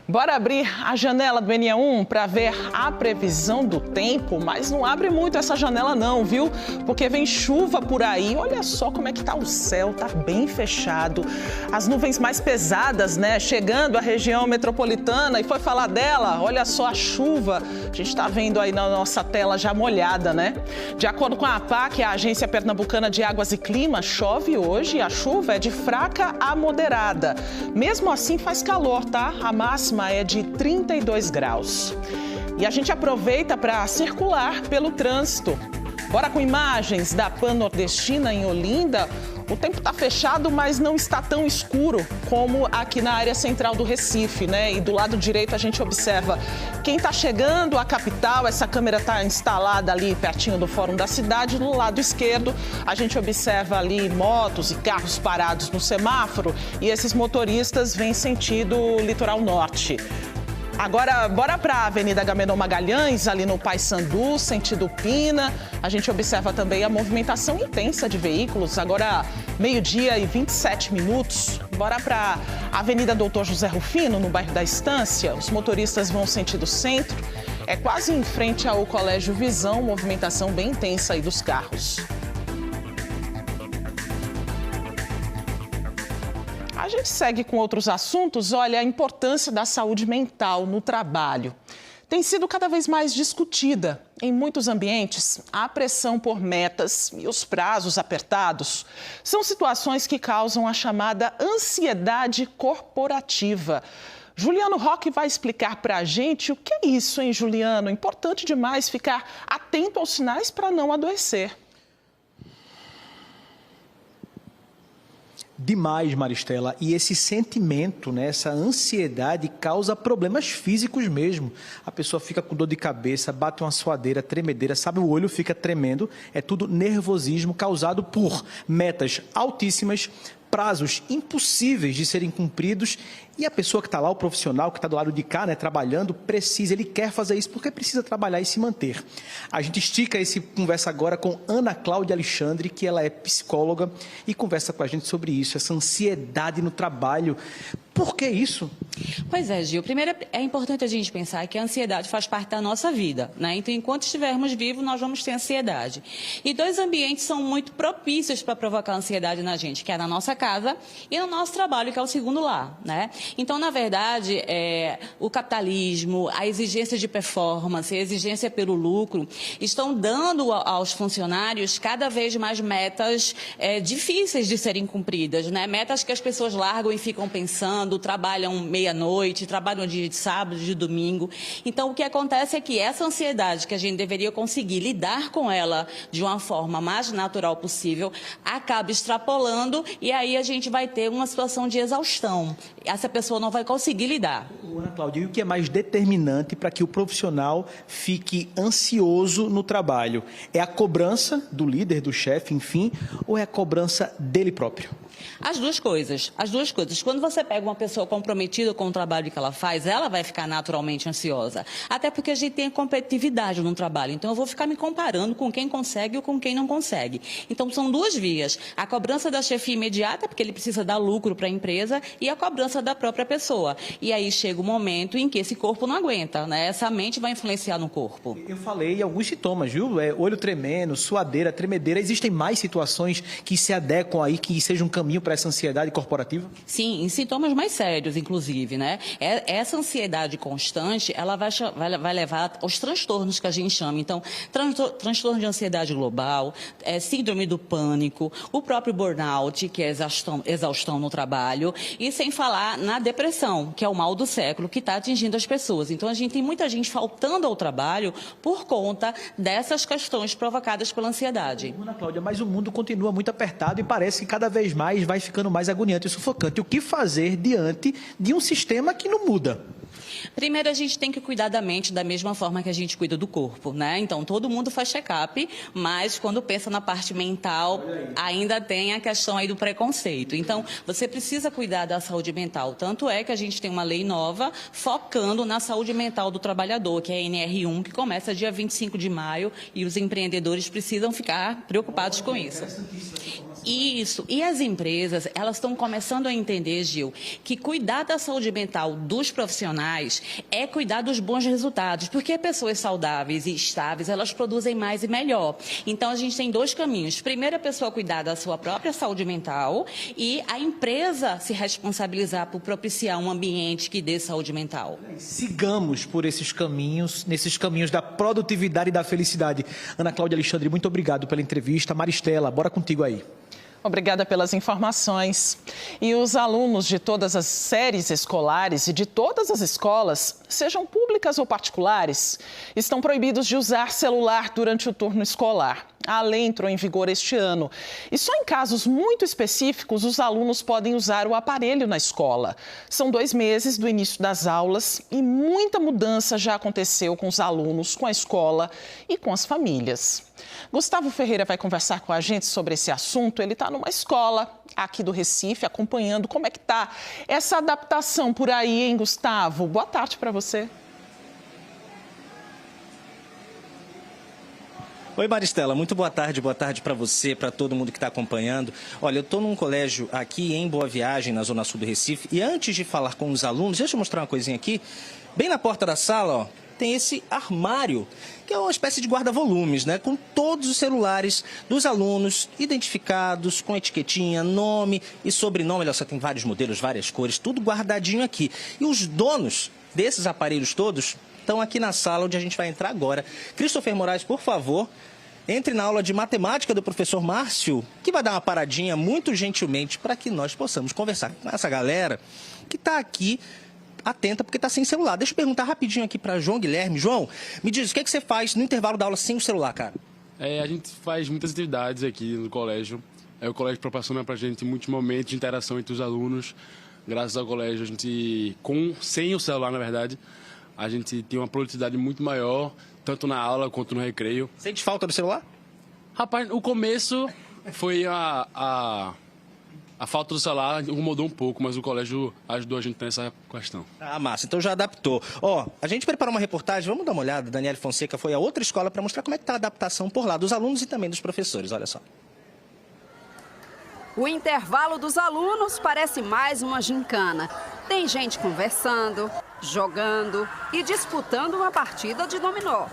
[SPEAKER 1] Bora abrir a janela do NE1 para ver a previsão do tempo, mas não abre muito essa janela não, viu? Porque vem chuva por aí. Olha só como é que tá o céu, tá bem fechado. As nuvens mais pesadas, né, chegando à região metropolitana, e foi falar dela, olha só a chuva. A gente tá vendo aí na nossa tela já molhada, né? De acordo com a APAC, a Agência Pernambucana de Águas e Clima, chove hoje e a chuva é de fraca a moderada. Mesmo assim faz calor, tá? A máxima é de 32 graus. E a gente aproveita para circular pelo trânsito. Bora com imagens da Pan-Nordestina em Olinda. O tempo está fechado, mas não está tão escuro como aqui na área central do Recife, né? E do lado direito a gente observa quem está chegando à capital. Essa câmera está instalada ali pertinho do Fórum da Cidade. No lado esquerdo a gente observa ali motos e carros parados no semáforo. E esses motoristas vêm sentido litoral norte. Agora, bora para a Avenida Agamenon Magalhães, ali no Paissandu, sentido Pina. A gente observa também a movimentação intensa de veículos. Agora, 12h27. Bora para a Avenida Doutor José Rufino, no bairro da Estância. Os motoristas vão sentido centro. É quase em frente ao Colégio Visão, movimentação bem intensa aí dos carros. A gente segue com outros assuntos. Olha, a importância da saúde mental no trabalho tem sido cada vez mais discutida. Em muitos ambientes, a pressão por metas e os prazos apertados são situações que causam a chamada ansiedade corporativa. Juliano Roque vai explicar para a gente o que é isso, hein, Juliano? Importante demais ficar atento aos sinais para não adoecer.
[SPEAKER 2] Demais, Maristela. E esse sentimento, né, essa ansiedade causa problemas físicos mesmo. A pessoa fica com dor de cabeça, bate uma suadeira, tremedeira, sabe, o olho fica tremendo. É tudo nervosismo causado por metas altíssimas, prazos impossíveis de serem cumpridos. E a pessoa que está lá, o profissional que está do lado de cá, né, trabalhando, ele quer fazer isso porque precisa trabalhar e se manter. A gente estica esse conversa agora com Ana Cláudia Alexandre, que ela é psicóloga e conversa com a gente sobre isso, essa ansiedade no trabalho. Por que isso?
[SPEAKER 4] Pois é, Gil. Primeiro, é importante a gente pensar que a ansiedade faz parte da nossa vida, né? Então, enquanto estivermos vivos, nós vamos ter ansiedade. E dois ambientes são muito propícios para provocar ansiedade na gente, que é na nossa casa e no nosso trabalho, que é o segundo lar, né? Então, na verdade, o capitalismo, a exigência de performance, a exigência pelo lucro, estão dando aos funcionários cada vez mais metas difíceis de serem cumpridas, né? Metas que as pessoas largam e ficam pensando, trabalham meia-noite, trabalham dia de sábado, de domingo. Então, o que acontece é que essa ansiedade, que a gente deveria conseguir lidar com ela de uma forma mais natural possível, acaba extrapolando e aí a gente vai ter uma situação de exaustão. Essa pessoa não vai conseguir lidar.
[SPEAKER 2] Ana Cláudia, e o que é mais determinante para que o profissional fique ansioso no trabalho? É a cobrança do líder, do chefe, enfim, ou é a cobrança dele próprio?
[SPEAKER 4] As duas coisas. Quando você pega uma pessoa comprometida com o trabalho que ela faz, ela vai ficar naturalmente ansiosa. Até porque a gente tem competitividade no trabalho. Então, eu vou ficar me comparando com quem consegue ou com quem não consegue. Então, são duas vias. A cobrança da chefia imediata, porque ele precisa dar lucro para a empresa, e a cobrança da própria pessoa. E aí chega o momento em que esse corpo não aguenta, né? Essa mente vai influenciar no corpo.
[SPEAKER 2] Eu falei alguns sintomas, viu? Olho tremendo, suadeira, tremedeira. Existem mais situações que se adequam aí, que sejam um caminho para essa ansiedade corporativa?
[SPEAKER 4] Sim, em sintomas mais sérios, inclusive, né? Essa ansiedade constante, ela vai levar aos transtornos que a gente chama. Então, transtorno de ansiedade global, síndrome do pânico, o próprio burnout, que é exaustão no trabalho, e sem falar na depressão, que é o mal do século, que está atingindo as pessoas. Então, a gente tem muita gente faltando ao trabalho por conta dessas questões provocadas pela ansiedade.
[SPEAKER 2] Ana Cláudia, mas o mundo continua muito apertado e parece que cada vez mais vai ficando mais agoniante e sufocante. O que fazer diante de um sistema que não muda?
[SPEAKER 4] Primeiro, a gente tem que cuidar da mente da mesma forma que a gente cuida do corpo, né? Então, todo mundo faz check-up, mas quando pensa na parte mental, ainda tem a questão aí do preconceito. Então, você precisa cuidar da saúde mental. Tanto é que a gente tem uma lei nova focando na saúde mental do trabalhador, que é a NR1, que começa dia 25 de maio, e os empreendedores precisam ficar preocupados com isso. Isso. E as empresas, elas estão começando a entender, Gil, que cuidar da saúde mental dos profissionais é cuidar dos bons resultados, porque pessoas saudáveis e estáveis, elas produzem mais e melhor. Então, a gente tem dois caminhos. Primeiro, a pessoa cuidar da sua própria saúde mental e a empresa se responsabilizar por propiciar um ambiente que dê saúde mental.
[SPEAKER 2] Sigamos por esses caminhos, nesses caminhos da produtividade e da felicidade. Ana Cláudia Alexandre, muito obrigado pela entrevista. Maristela, bora contigo aí.
[SPEAKER 1] Obrigada pelas informações. E os alunos de todas as séries escolares e de todas as escolas, sejam públicas ou particulares, estão proibidos de usar celular durante o turno escolar. A lei entrou em vigor este ano e só em casos muito específicos os alunos podem usar o aparelho na escola. São 2 meses do início das aulas e muita mudança já aconteceu com os alunos, com a escola e com as famílias. Gustavo Ferreira vai conversar com a gente sobre esse assunto. Ele está numa escola aqui do Recife, acompanhando como é que está essa adaptação por aí, hein, Gustavo? Boa tarde para você.
[SPEAKER 6] Oi, Maristela, muito boa tarde para você, para todo mundo que está acompanhando. Olha, eu estou num colégio aqui em Boa Viagem, na Zona Sul do Recife, e antes de falar com os alunos, deixa eu mostrar uma coisinha aqui. Bem na porta da sala, ó, tem esse armário, que é uma espécie de guarda-volumes, né? Com todos os celulares dos alunos identificados, com etiquetinha, nome e sobrenome. Olha só, tem vários modelos, várias cores, tudo guardadinho aqui. E os donos desses aparelhos todos estão aqui na sala onde a gente vai entrar agora. Christopher Moraes, por favor, entre na aula de matemática do professor Márcio, que vai dar uma paradinha muito gentilmente para que nós possamos conversar com essa galera que está aqui atenta porque está sem celular. Deixa eu perguntar rapidinho aqui para João Guilherme. João, me diz, o que é que você faz no intervalo da aula sem o celular, cara?
[SPEAKER 7] A gente faz muitas atividades aqui no colégio. O colégio proporciona para a gente muitos momentos de interação entre os alunos. Graças ao colégio, a gente, sem o celular, na verdade, a gente tem uma produtividade muito maior, tanto na aula quanto no recreio.
[SPEAKER 6] Sente falta do celular?
[SPEAKER 7] Rapaz, o começo foi a falta do celular incomodou um pouco, mas o colégio ajudou a gente nessa questão.
[SPEAKER 6] Ah, massa. Então já adaptou. Ó, a gente preparou uma reportagem, vamos dar uma olhada. Daniele Fonseca foi a outra escola para mostrar como é que está a adaptação por lá dos alunos e também dos professores. Olha só.
[SPEAKER 23] O intervalo dos alunos parece mais uma gincana. Tem gente conversando, jogando e disputando uma partida de dominó.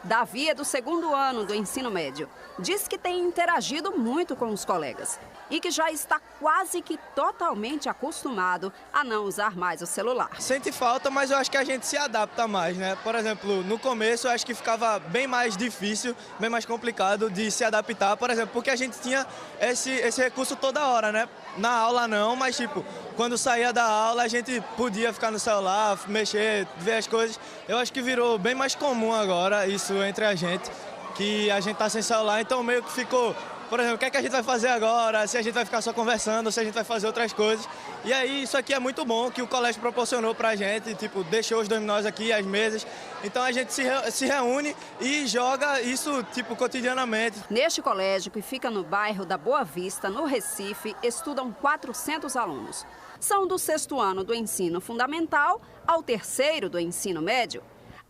[SPEAKER 23] Davi é do 2º ano do ensino médio. Diz que tem interagido muito com os colegas e que já está quase que totalmente acostumado a não usar mais o celular.
[SPEAKER 24] Sente falta, mas eu acho que a gente se adapta mais, né? Por exemplo, no começo eu acho que ficava bem mais difícil, bem mais complicado de se adaptar, por exemplo, porque a gente tinha esse recurso toda hora, né? Na aula não, mas tipo, quando saía da aula a gente podia ficar no celular, mexer, ver as coisas. Eu acho que virou bem mais comum agora isso entre a gente, que a gente tá sem celular, então meio que ficou, por exemplo, o que é que a gente vai fazer agora, se a gente vai ficar só conversando, ou se a gente vai fazer outras coisas. E aí isso aqui é muito bom, que o colégio proporcionou pra gente, tipo, deixou os dominós aqui, as mesas, então a gente se reúne e joga isso, tipo, cotidianamente.
[SPEAKER 23] Neste colégio, que fica no bairro da Boa Vista, no Recife, estudam 400 alunos. São do 6º ano do ensino fundamental ao 3º do ensino médio.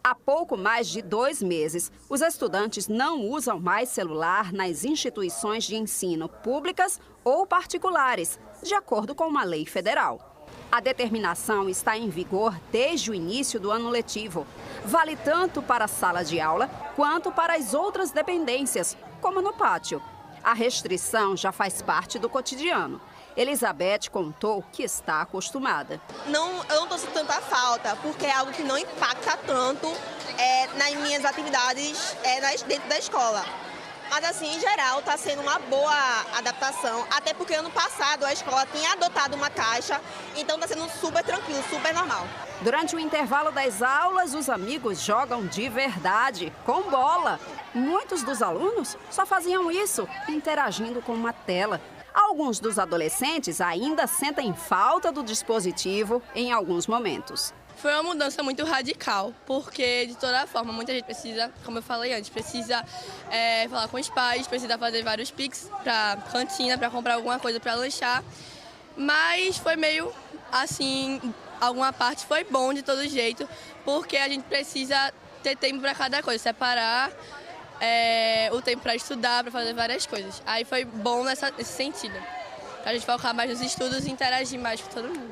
[SPEAKER 23] Há pouco mais de 2 meses, os estudantes não usam mais celular nas instituições de ensino públicas ou particulares, de acordo com uma lei federal. A determinação está em vigor desde o início do ano letivo. Vale tanto para a sala de aula quanto para as outras dependências, como no pátio. A restrição já faz parte do cotidiano. Elizabeth contou que está acostumada.
[SPEAKER 25] Eu não estou sentindo tanta falta, porque é algo que não impacta tanto nas minhas atividades dentro da escola. Mas assim, em geral, está sendo uma boa adaptação, até porque ano passado a escola tinha adotado uma caixa, então está sendo super tranquilo, super normal.
[SPEAKER 23] Durante o intervalo das aulas, os amigos jogam de verdade, com bola. Muitos dos alunos só faziam isso, interagindo com uma tela. Alguns dos adolescentes ainda sentem falta do dispositivo em alguns momentos.
[SPEAKER 8] Foi uma mudança muito radical, porque de toda forma, muita gente precisa, como eu falei antes, precisa falar com os pais, precisa fazer vários Pix para cantina, para comprar alguma coisa para lanchar. Mas foi meio assim, alguma parte foi bom de todo jeito, porque a gente precisa ter tempo para cada coisa, separar o tempo para estudar, para fazer várias coisas. Aí foi bom nesse sentido, para a gente focar mais nos estudos e interagir mais com todo mundo.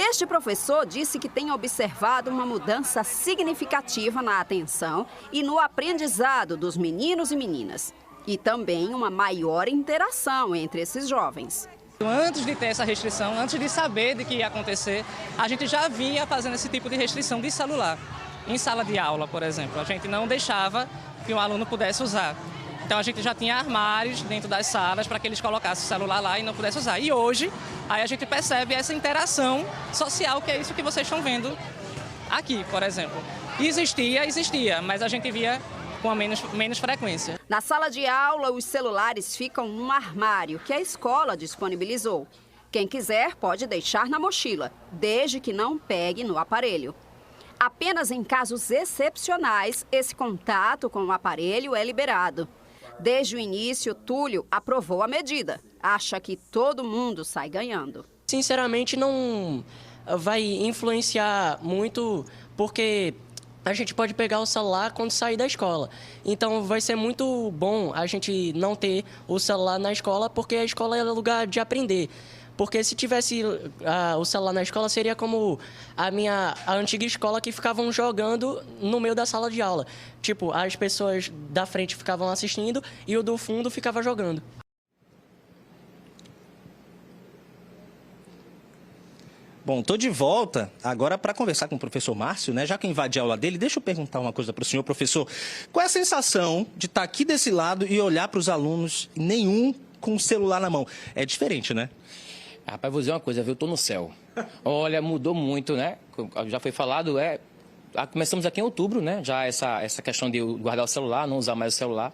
[SPEAKER 23] Este professor disse que tem observado uma mudança significativa na atenção e no aprendizado dos meninos e meninas. E também uma maior interação entre esses jovens.
[SPEAKER 9] Antes de ter essa restrição, antes de saber de que ia acontecer, a gente já vinha fazendo esse tipo de restrição de celular. Em sala de aula, por exemplo, a gente não deixava que um aluno pudesse usar. Então a gente já tinha armários dentro das salas para que eles colocassem o celular lá e não pudessem usar. E hoje, aí a gente percebe essa interação social, que é isso que vocês estão vendo aqui, por exemplo. Existia, mas a gente via com menos frequência.
[SPEAKER 23] Na sala de aula, os celulares ficam num armário que a escola disponibilizou. Quem quiser pode deixar na mochila, desde que não pegue no aparelho. Apenas em casos excepcionais, esse contato com o aparelho é liberado. Desde o início, Túlio aprovou a medida. Acha que todo mundo sai ganhando.
[SPEAKER 10] Sinceramente, não vai influenciar muito, porque a gente pode pegar o celular quando sair da escola. Então, vai ser muito bom a gente não ter o celular na escola, porque a escola é lugar de aprender. Porque se tivesse o celular na escola, seria como a antiga escola, que ficavam jogando no meio da sala de aula. Tipo, as pessoas da frente ficavam assistindo e o do fundo ficava jogando.
[SPEAKER 17] Bom, estou de volta agora para conversar com o professor Márcio, né? Já que eu invadi a aula dele, deixa eu perguntar uma coisa para o senhor, professor. Qual é a sensação de estar aqui desse lado e olhar para os alunos, nenhum com o celular na mão? É diferente, né?
[SPEAKER 11] Rapaz, vou dizer uma coisa, viu? Eu tô no céu. Olha, mudou muito, né? Já foi falado, começamos aqui em outubro, né? Já essa questão de guardar o celular, não usar mais o celular.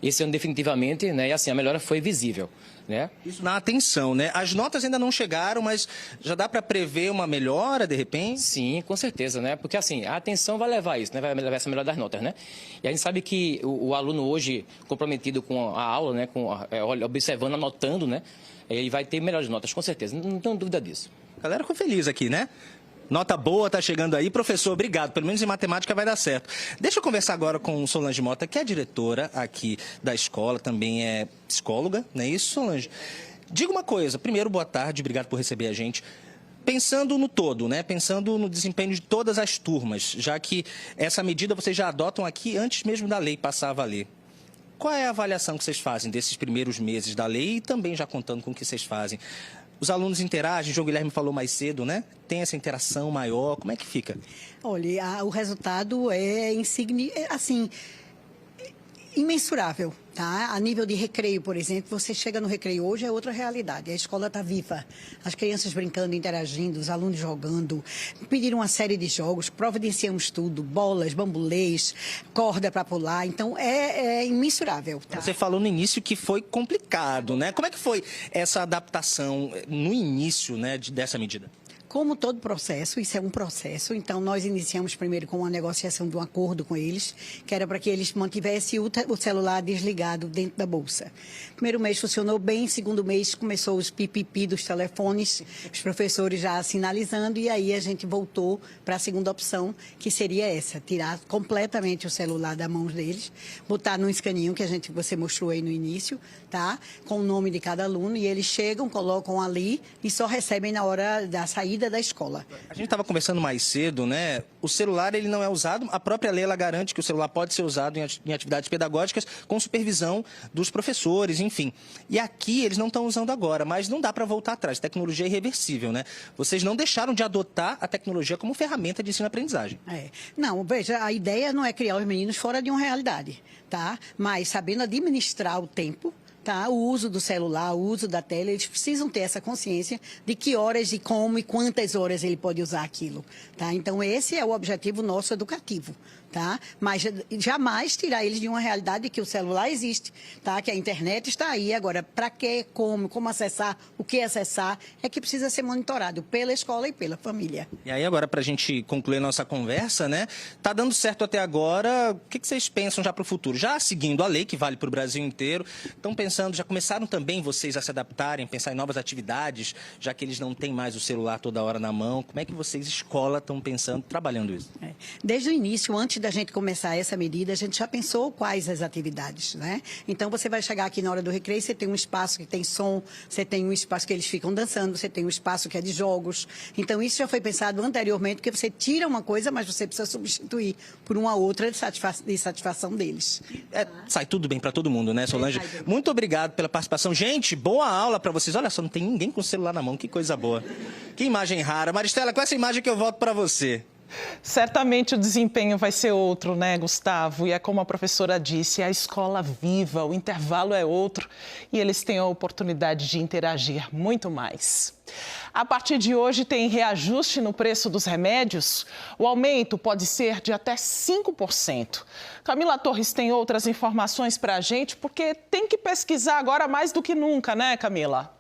[SPEAKER 11] Esse ano definitivamente, né? E assim, a melhora foi visível, né?
[SPEAKER 17] Isso na atenção, né? As notas ainda não chegaram, mas já dá para prever uma melhora, de repente?
[SPEAKER 11] Sim, com certeza, né? Porque assim, a atenção vai levar isso, né? Vai levar essa melhora das notas, né? E a gente sabe que o aluno hoje, comprometido com a aula, né? Observando, anotando, né? Ele vai ter melhores notas, com certeza, não tenho dúvida disso.
[SPEAKER 17] A galera ficou feliz aqui, né? Nota boa tá chegando aí. Professor, obrigado. Pelo menos em matemática vai dar certo. Deixa eu conversar agora com Solange Mota, que é a diretora aqui da escola, também é psicóloga, não é isso, Solange? Diga uma coisa. Primeiro, boa tarde, obrigado por receber a gente. Pensando no todo, né? Pensando no desempenho de todas as turmas, já que essa medida vocês já adotam aqui antes mesmo da lei passar a valer. Qual é a avaliação que vocês fazem desses primeiros meses da lei e também já contando com o que vocês fazem? Os alunos interagem, João Guilherme falou mais cedo, né? Tem essa interação maior, como é que fica?
[SPEAKER 12] Olha, o resultado é imensurável, tá? A nível de recreio, por exemplo, você chega no recreio hoje, é outra realidade. A escola está viva, as crianças brincando, interagindo, os alunos jogando, pediram uma série de jogos, providenciamos tudo, bolas, bambolês, corda para pular, então é imensurável. Tá?
[SPEAKER 17] Você falou no início que foi complicado, né? Como é que foi essa adaptação no início, né, dessa medida?
[SPEAKER 12] Como todo processo, isso é um processo, então nós iniciamos primeiro com uma negociação de um acordo com eles, que era para que eles mantivessem o celular desligado dentro da bolsa. Primeiro mês funcionou bem, segundo mês começou os pipipi dos telefones, os professores já sinalizando, e aí a gente voltou para a segunda opção, que seria essa, tirar completamente o celular da mão deles, botar num escaninho que você mostrou aí no início, tá? Com o nome de cada aluno, e eles chegam, colocam ali e só recebem na hora da saída da escola.
[SPEAKER 17] A gente estava conversando mais cedo, né? O celular ele não é usado, a própria lei ela garante que o celular pode ser usado em atividades pedagógicas com supervisão dos professores, enfim. E aqui eles não estão usando agora, mas não dá para voltar atrás. Tecnologia é irreversível, né? Vocês não deixaram de adotar a tecnologia como ferramenta de ensino-aprendizagem.
[SPEAKER 12] Não, veja, a ideia não é criar os meninos fora de uma realidade, tá? Mas sabendo administrar o tempo, tá? O uso do celular, o uso da tela, eles precisam ter essa consciência de que horas, de como e quantas horas ele pode usar aquilo, tá? Então, esse é o objetivo nosso educativo, tá? Mas jamais tirar eles de uma realidade de que o celular existe, tá? Que a internet está aí. Agora, para quê, como acessar, o que acessar, é que precisa ser monitorado pela escola e pela família.
[SPEAKER 6] E aí, agora, para a gente concluir nossa conversa, né? Tá dando certo até agora. O que vocês pensam já para o futuro? Já seguindo a lei, que vale para o Brasil inteiro, estão pensando, já começaram também vocês a se adaptarem, pensar em novas atividades, já que eles não têm mais o celular toda hora na mão. Como é que vocês, escola, estão pensando, trabalhando isso?
[SPEAKER 12] Desde o início, antes da gente começar essa medida, a gente já pensou quais as atividades, né? Então, você vai chegar aqui na hora do recreio, você tem um espaço que tem som, você tem um espaço que eles ficam dançando, você tem um espaço que é de jogos. Então, isso já foi pensado anteriormente, porque você tira uma coisa, mas você precisa substituir por uma outra de satisfação deles.
[SPEAKER 6] Sai tudo bem para todo mundo, né, Solange? Muito obrigado pela participação. Gente, boa aula para vocês. Olha só, não tem ninguém com o celular na mão, que coisa boa. Que imagem rara. Maristela, com essa imagem que eu volto para você.
[SPEAKER 1] Certamente o desempenho vai ser outro, né, Gustavo? E é como a professora disse, a escola viva, o intervalo é outro e eles têm a oportunidade de interagir muito mais. A partir de hoje tem reajuste no preço dos remédios. O aumento pode ser de até 5%. Camila Torres tem outras informações para a gente, porque tem que pesquisar agora mais do que nunca, né, Camila?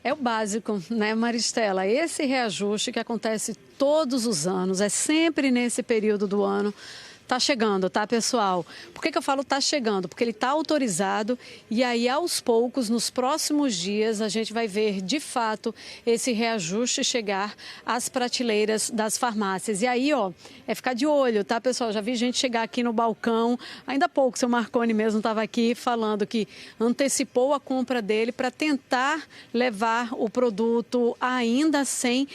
[SPEAKER 13] É o básico, né, Maristela? Esse reajuste que acontece todos os anos, é sempre nesse período do ano. Tá chegando, tá, pessoal? Por que eu falo tá chegando? Porque ele tá autorizado e aí, aos poucos, nos próximos dias, a gente vai ver, de fato, esse reajuste chegar às prateleiras das farmácias. E aí, ó, é ficar de olho, tá, pessoal? Já vi gente chegar aqui no balcão, ainda há pouco, o seu Marconi mesmo estava aqui falando que antecipou a compra dele para tentar levar o produto ainda sem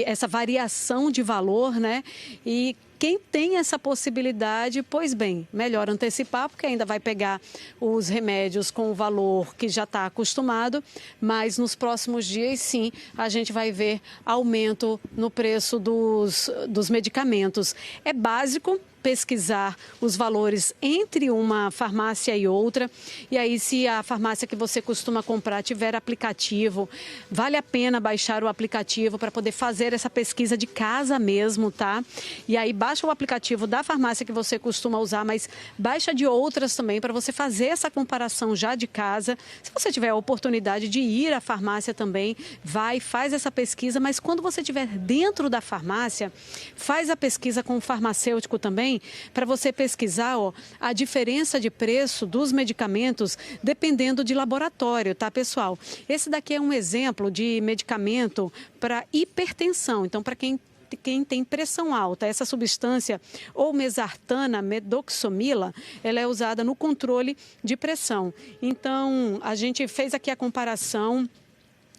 [SPEAKER 13] essa variação de valor, né? E quem tem essa possibilidade, pois bem, melhor antecipar, porque ainda vai pegar os remédios com o valor que já está acostumado, mas nos próximos dias, sim, a gente vai ver aumento no preço dos medicamentos. É básico pesquisar os valores entre uma farmácia e outra. E aí, se a farmácia que você costuma comprar tiver aplicativo, vale a pena baixar o aplicativo para poder fazer essa pesquisa de casa mesmo, tá? E aí, baixa o aplicativo da farmácia que você costuma usar, mas baixa de outras também para você fazer essa comparação já de casa. Se você tiver a oportunidade de ir à farmácia também, faz essa pesquisa, mas quando você estiver dentro da farmácia, faz a pesquisa com o farmacêutico também, para você pesquisar a diferença de preço dos medicamentos dependendo de laboratório, tá, pessoal? Esse daqui é um exemplo de medicamento para hipertensão. Então, para quem tem pressão alta, essa substância, ou mesartana, medoxomila, ela é usada no controle de pressão. Então, a gente fez aqui a comparação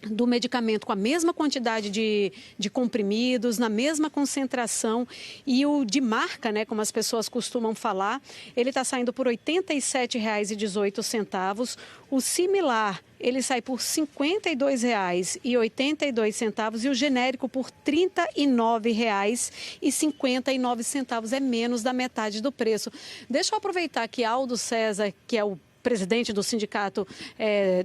[SPEAKER 13] do medicamento com a mesma quantidade de comprimidos, na mesma concentração, e o de marca, né, como as pessoas costumam falar, ele está saindo por R$ 87,18. O similar, ele sai por R$ 52,82 e o genérico por R$ 39,59. É menos da metade do preço. Deixa eu aproveitar que Aldo César, que é o presidente do sindicato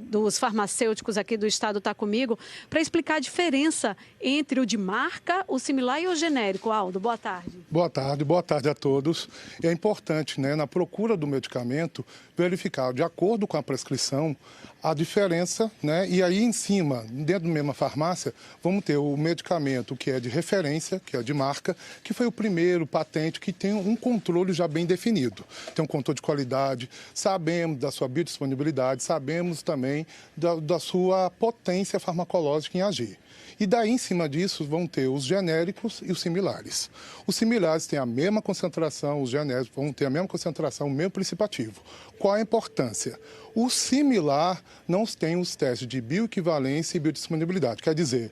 [SPEAKER 13] dos farmacêuticos aqui do estado, está comigo, para explicar a diferença entre o de marca, o similar e o genérico. Aldo, boa tarde.
[SPEAKER 14] Boa tarde a todos. É importante, né, na procura do medicamento, verificar, de acordo com a prescrição, a diferença, né? E aí em cima, dentro da mesma farmácia, vamos ter o medicamento que é de referência, que é de marca, que foi o primeiro patente que tem um controle já bem definido. Tem um controle de qualidade, sabemos da sua biodisponibilidade, sabemos também da sua potência farmacológica em agir. E daí, em cima disso, vão ter os genéricos e os similares. Os similares têm a mesma concentração, os genéricos vão ter a mesma concentração, o mesmo princípio ativo. Qual a importância? O similar não tem os testes de bioequivalência e biodisponibilidade. Quer dizer,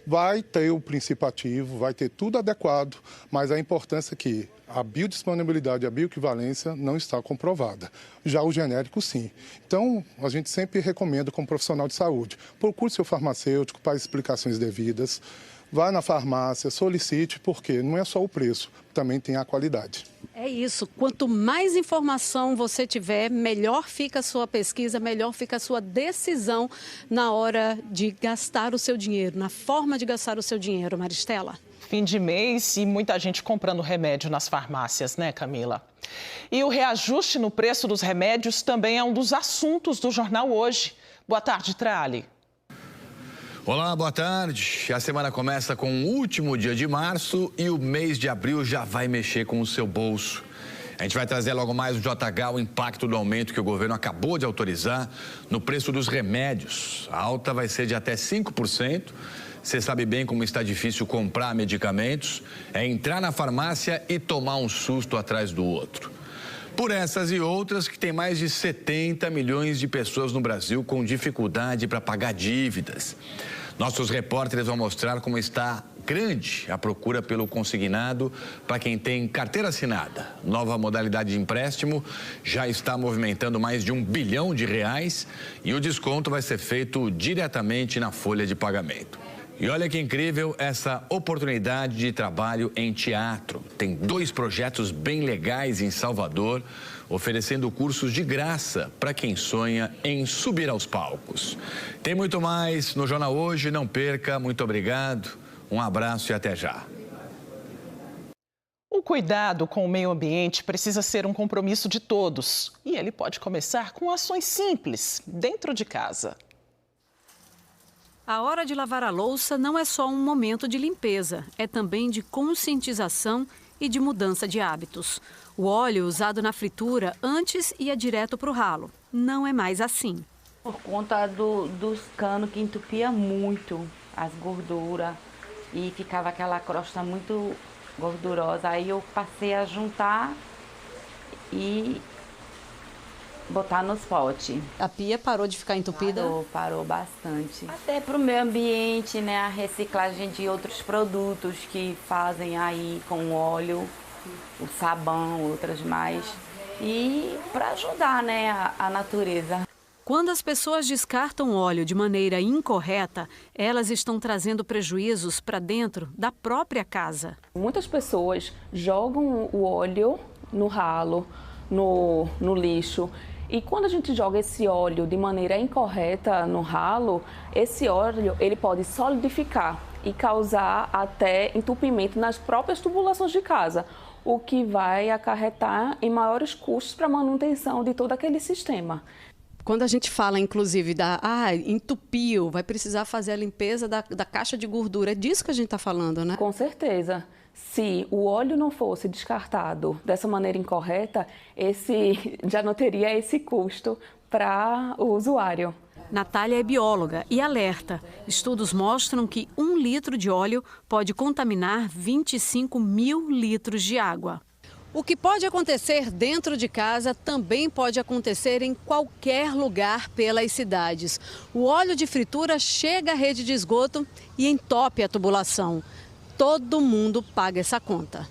[SPEAKER 14] vai ter o princípio ativo, vai ter tudo adequado, mas a importância é que a biodisponibilidade e a bioequivalência não está comprovada. Já o genérico, sim. Então, a gente sempre recomenda como profissional de saúde, procure seu farmacêutico para explicações devidas, Vá na farmácia, solicite, porque não é só o preço, também tem a qualidade.
[SPEAKER 13] É isso. Quanto mais informação você tiver, melhor fica a sua pesquisa, melhor fica a sua decisão na hora de gastar o seu dinheiro, na forma de gastar o seu dinheiro, Maristela.
[SPEAKER 1] Fim de mês e muita gente comprando remédio nas farmácias, né, Camila? E o reajuste no preço dos remédios também é um dos assuntos do Jornal Hoje. Boa tarde, Trali.
[SPEAKER 15] Olá, boa tarde. A semana começa com o último dia de março e o mês de abril já vai mexer com o seu bolso. A gente vai trazer logo mais o JH, o impacto do aumento que o governo acabou de autorizar no preço dos remédios. A alta vai ser de até 5%. Você sabe bem como está difícil comprar medicamentos. É entrar na farmácia e tomar um susto atrás do outro. Por essas e outras, que tem mais de 70 milhões de pessoas no Brasil com dificuldade para pagar dívidas. Nossos repórteres vão mostrar como está grande a procura pelo consignado para quem tem carteira assinada. Nova modalidade de empréstimo já está movimentando mais de R$1 bilhão e o desconto vai ser feito diretamente na folha de pagamento. E olha que incrível essa oportunidade de trabalho em teatro. Tem 2 projetos bem legais em Salvador, oferecendo cursos de graça para quem sonha em subir aos palcos. Tem muito mais no Jornal Hoje, não perca. Muito obrigado, um abraço e até já.
[SPEAKER 1] O cuidado com o meio ambiente precisa ser um compromisso de todos. E ele pode começar com ações simples, dentro de casa.
[SPEAKER 13] A hora de lavar a louça não é só um momento de limpeza, é também de conscientização e de mudança de hábitos. O óleo usado na fritura antes ia direto para o ralo. Não é mais assim.
[SPEAKER 16] Por conta dos canos que entupia muito as gorduras e ficava aquela crosta muito gordurosa. Aí eu passei a juntar e botar nos potes.
[SPEAKER 13] A pia parou de ficar entupida?
[SPEAKER 16] Parou bastante. Até para o meio ambiente, né? A reciclagem de outros produtos que fazem aí com óleo, o sabão, outras mais. E para ajudar, né, a natureza.
[SPEAKER 13] Quando as pessoas descartam óleo de maneira incorreta, elas estão trazendo prejuízos para dentro da própria casa.
[SPEAKER 18] Muitas pessoas jogam o óleo no ralo, no lixo. E quando a gente joga esse óleo de maneira incorreta no ralo, esse óleo ele pode solidificar e causar até entupimento nas próprias tubulações de casa, o que vai acarretar em maiores custos para a manutenção de todo aquele sistema.
[SPEAKER 13] Quando a gente fala, inclusive, entupiu, vai precisar fazer a limpeza da caixa de gordura, é disso que a gente está falando, né?
[SPEAKER 18] Com certeza. Se o óleo não fosse descartado dessa maneira incorreta, já não teria esse custo para o usuário.
[SPEAKER 13] Natália é bióloga e alerta. Estudos mostram que 1 litro de óleo pode contaminar 25 mil litros de água. O que pode acontecer dentro de casa também pode acontecer em qualquer lugar pelas cidades. O óleo de fritura chega à rede de esgoto e entope a tubulação. Todo mundo paga essa conta.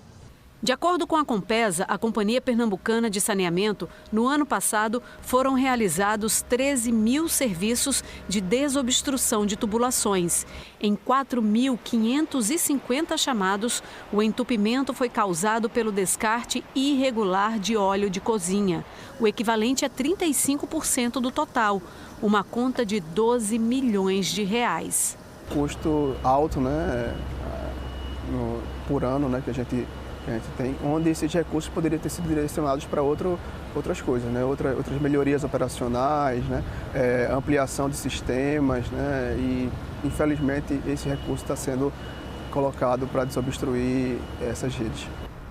[SPEAKER 13] De acordo com a Compesa, a Companhia Pernambucana de Saneamento, no ano passado foram realizados 13 mil serviços de desobstrução de tubulações. Em 4.550 chamados, o entupimento foi causado pelo descarte irregular de óleo de cozinha, o equivalente a 35% do total, uma conta de 12 milhões de reais.
[SPEAKER 20] Custo alto, né? Por ano, né, que a gente tem, onde esses recursos poderiam ter sido direcionados para outras coisas, né, outras melhorias operacionais, né, ampliação de sistemas, né, e infelizmente esse recurso está sendo colocado para desobstruir essas redes.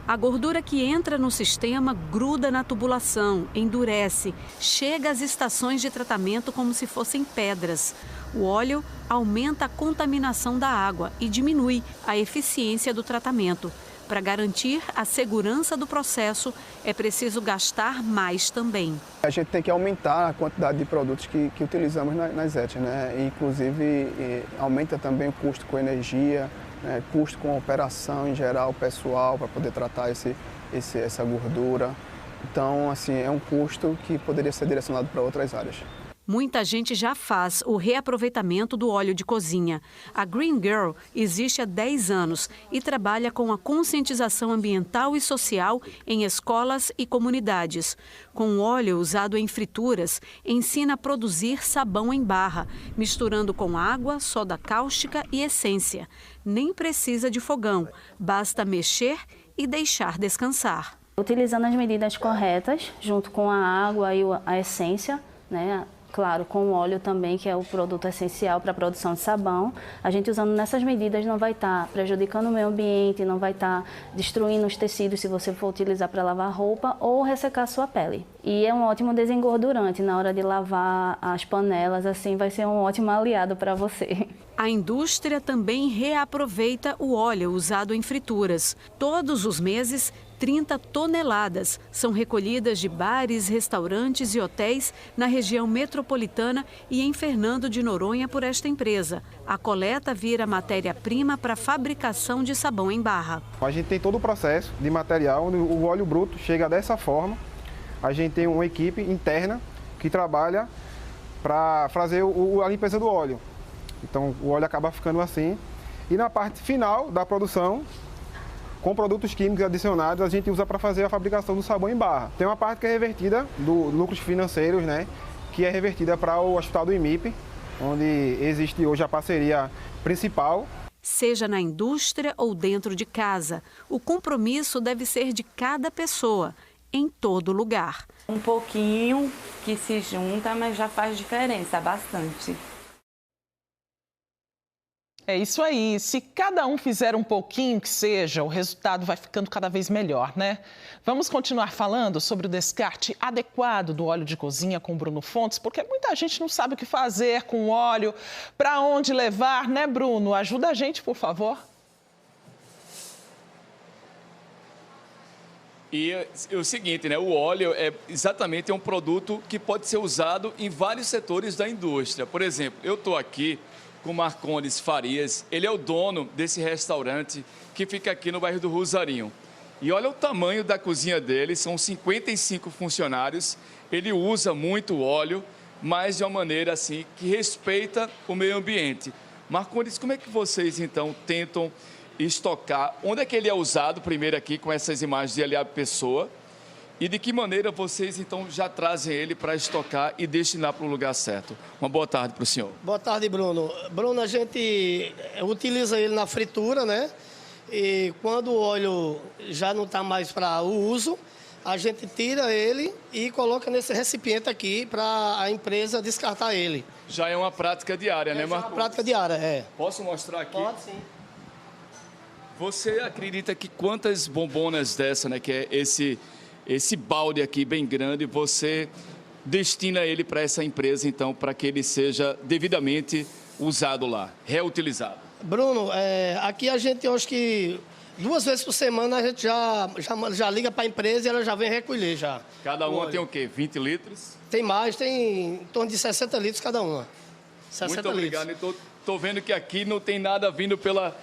[SPEAKER 13] A gordura que entra no sistema gruda na tubulação, endurece, chega às estações de tratamento como se fossem pedras. O óleo aumenta a contaminação da água e diminui a eficiência do tratamento. Para garantir a segurança do processo, é preciso gastar mais também.
[SPEAKER 20] A gente tem que aumentar a quantidade de produtos que utilizamos nas ETs, né? Inclusive, aumenta também o custo com energia, né? Custo com operação em geral, pessoal, para poder tratar essa gordura. Então, assim, é um custo que poderia ser direcionado para outras áreas.
[SPEAKER 13] Muita gente já faz o reaproveitamento do óleo de cozinha. A Green Girl existe há 10 anos e trabalha com a conscientização ambiental e social em escolas e comunidades. Com o óleo usado em frituras, ensina a produzir sabão em barra, misturando com água, soda cáustica e essência. Nem precisa de fogão, basta mexer e deixar descansar.
[SPEAKER 3] Utilizando as medidas corretas, junto com a água e a essência, né? Claro, com o óleo também, que é o produto essencial para a produção de sabão. A gente usando nessas medidas não vai estar prejudicando o meio ambiente, não vai estar destruindo os tecidos se você for utilizar para lavar roupa ou ressecar a sua pele. E é um ótimo desengordurante na hora de lavar as panelas, assim vai ser um ótimo aliado para você.
[SPEAKER 13] A indústria também reaproveita o óleo usado em frituras. Todos os meses, 30 toneladas são recolhidas de bares, restaurantes e hotéis na região metropolitana e em Fernando de Noronha por esta empresa. A coleta vira matéria-prima para a fabricação de sabão em barra.
[SPEAKER 20] A gente tem todo o processo de material, onde o óleo bruto chega dessa forma. A gente tem uma equipe interna que trabalha para fazer a limpeza do óleo. Então o óleo acaba ficando assim. E na parte final da produção, com produtos químicos adicionados, a gente usa para fazer a fabricação do sabão em barra. Tem uma parte que é revertida do lucros financeiros, né, que é revertida para o Hospital do IMIP, onde existe hoje a parceria principal.
[SPEAKER 13] Seja na indústria ou dentro de casa, o compromisso deve ser de cada pessoa, em todo lugar.
[SPEAKER 16] Um pouquinho que se junta, mas já faz diferença, bastante.
[SPEAKER 1] É isso aí. Se cada um fizer um pouquinho que seja, o resultado vai ficando cada vez melhor, né? Vamos continuar falando sobre o descarte adequado do óleo de cozinha com o Bruno Fontes, porque muita gente não sabe o que fazer com o óleo, para onde levar, né, Bruno? Ajuda a gente, por favor.
[SPEAKER 5] E é o seguinte, né? O óleo é exatamente um produto que pode ser usado em vários setores da indústria. Por exemplo, eu estou aqui com o Marcondes Farias, ele é o dono desse restaurante que fica aqui no bairro do Rosarinho. E olha o tamanho da cozinha dele, são 55 funcionários, ele usa muito óleo, mas de uma maneira assim que respeita o meio ambiente. Marcondes, como é que vocês então tentam estocar? Onde é que ele é usado primeiro aqui com essas imagens de Eliabe Pessoa? E de que maneira vocês, então, já trazem ele para estocar e destinar para o lugar certo? Uma boa tarde para o senhor.
[SPEAKER 19] Boa tarde, Bruno. Bruno, a gente utiliza ele na fritura, né? E quando o óleo já não está mais para o uso, a gente tira ele e coloca nesse recipiente aqui para a empresa descartar ele.
[SPEAKER 5] Já é uma prática diária, né, Marcos?
[SPEAKER 19] É uma prática diária, é.
[SPEAKER 5] Posso mostrar aqui?
[SPEAKER 19] Pode, sim.
[SPEAKER 5] Você acredita que quantas bombonas dessa, né, que é esse balde aqui bem grande, você destina ele para essa empresa, então, para que ele seja devidamente usado lá, reutilizado?
[SPEAKER 19] Bruno, aqui a gente, eu acho que 2 vezes por semana a gente já liga para a empresa e ela já vem recolher já.
[SPEAKER 5] Cada uma tem o quê? 20 litros?
[SPEAKER 19] Tem mais, tem em torno de 60 litros cada uma. 60
[SPEAKER 5] Muito obrigado. Estou vendo que aqui não tem nada vindo pelo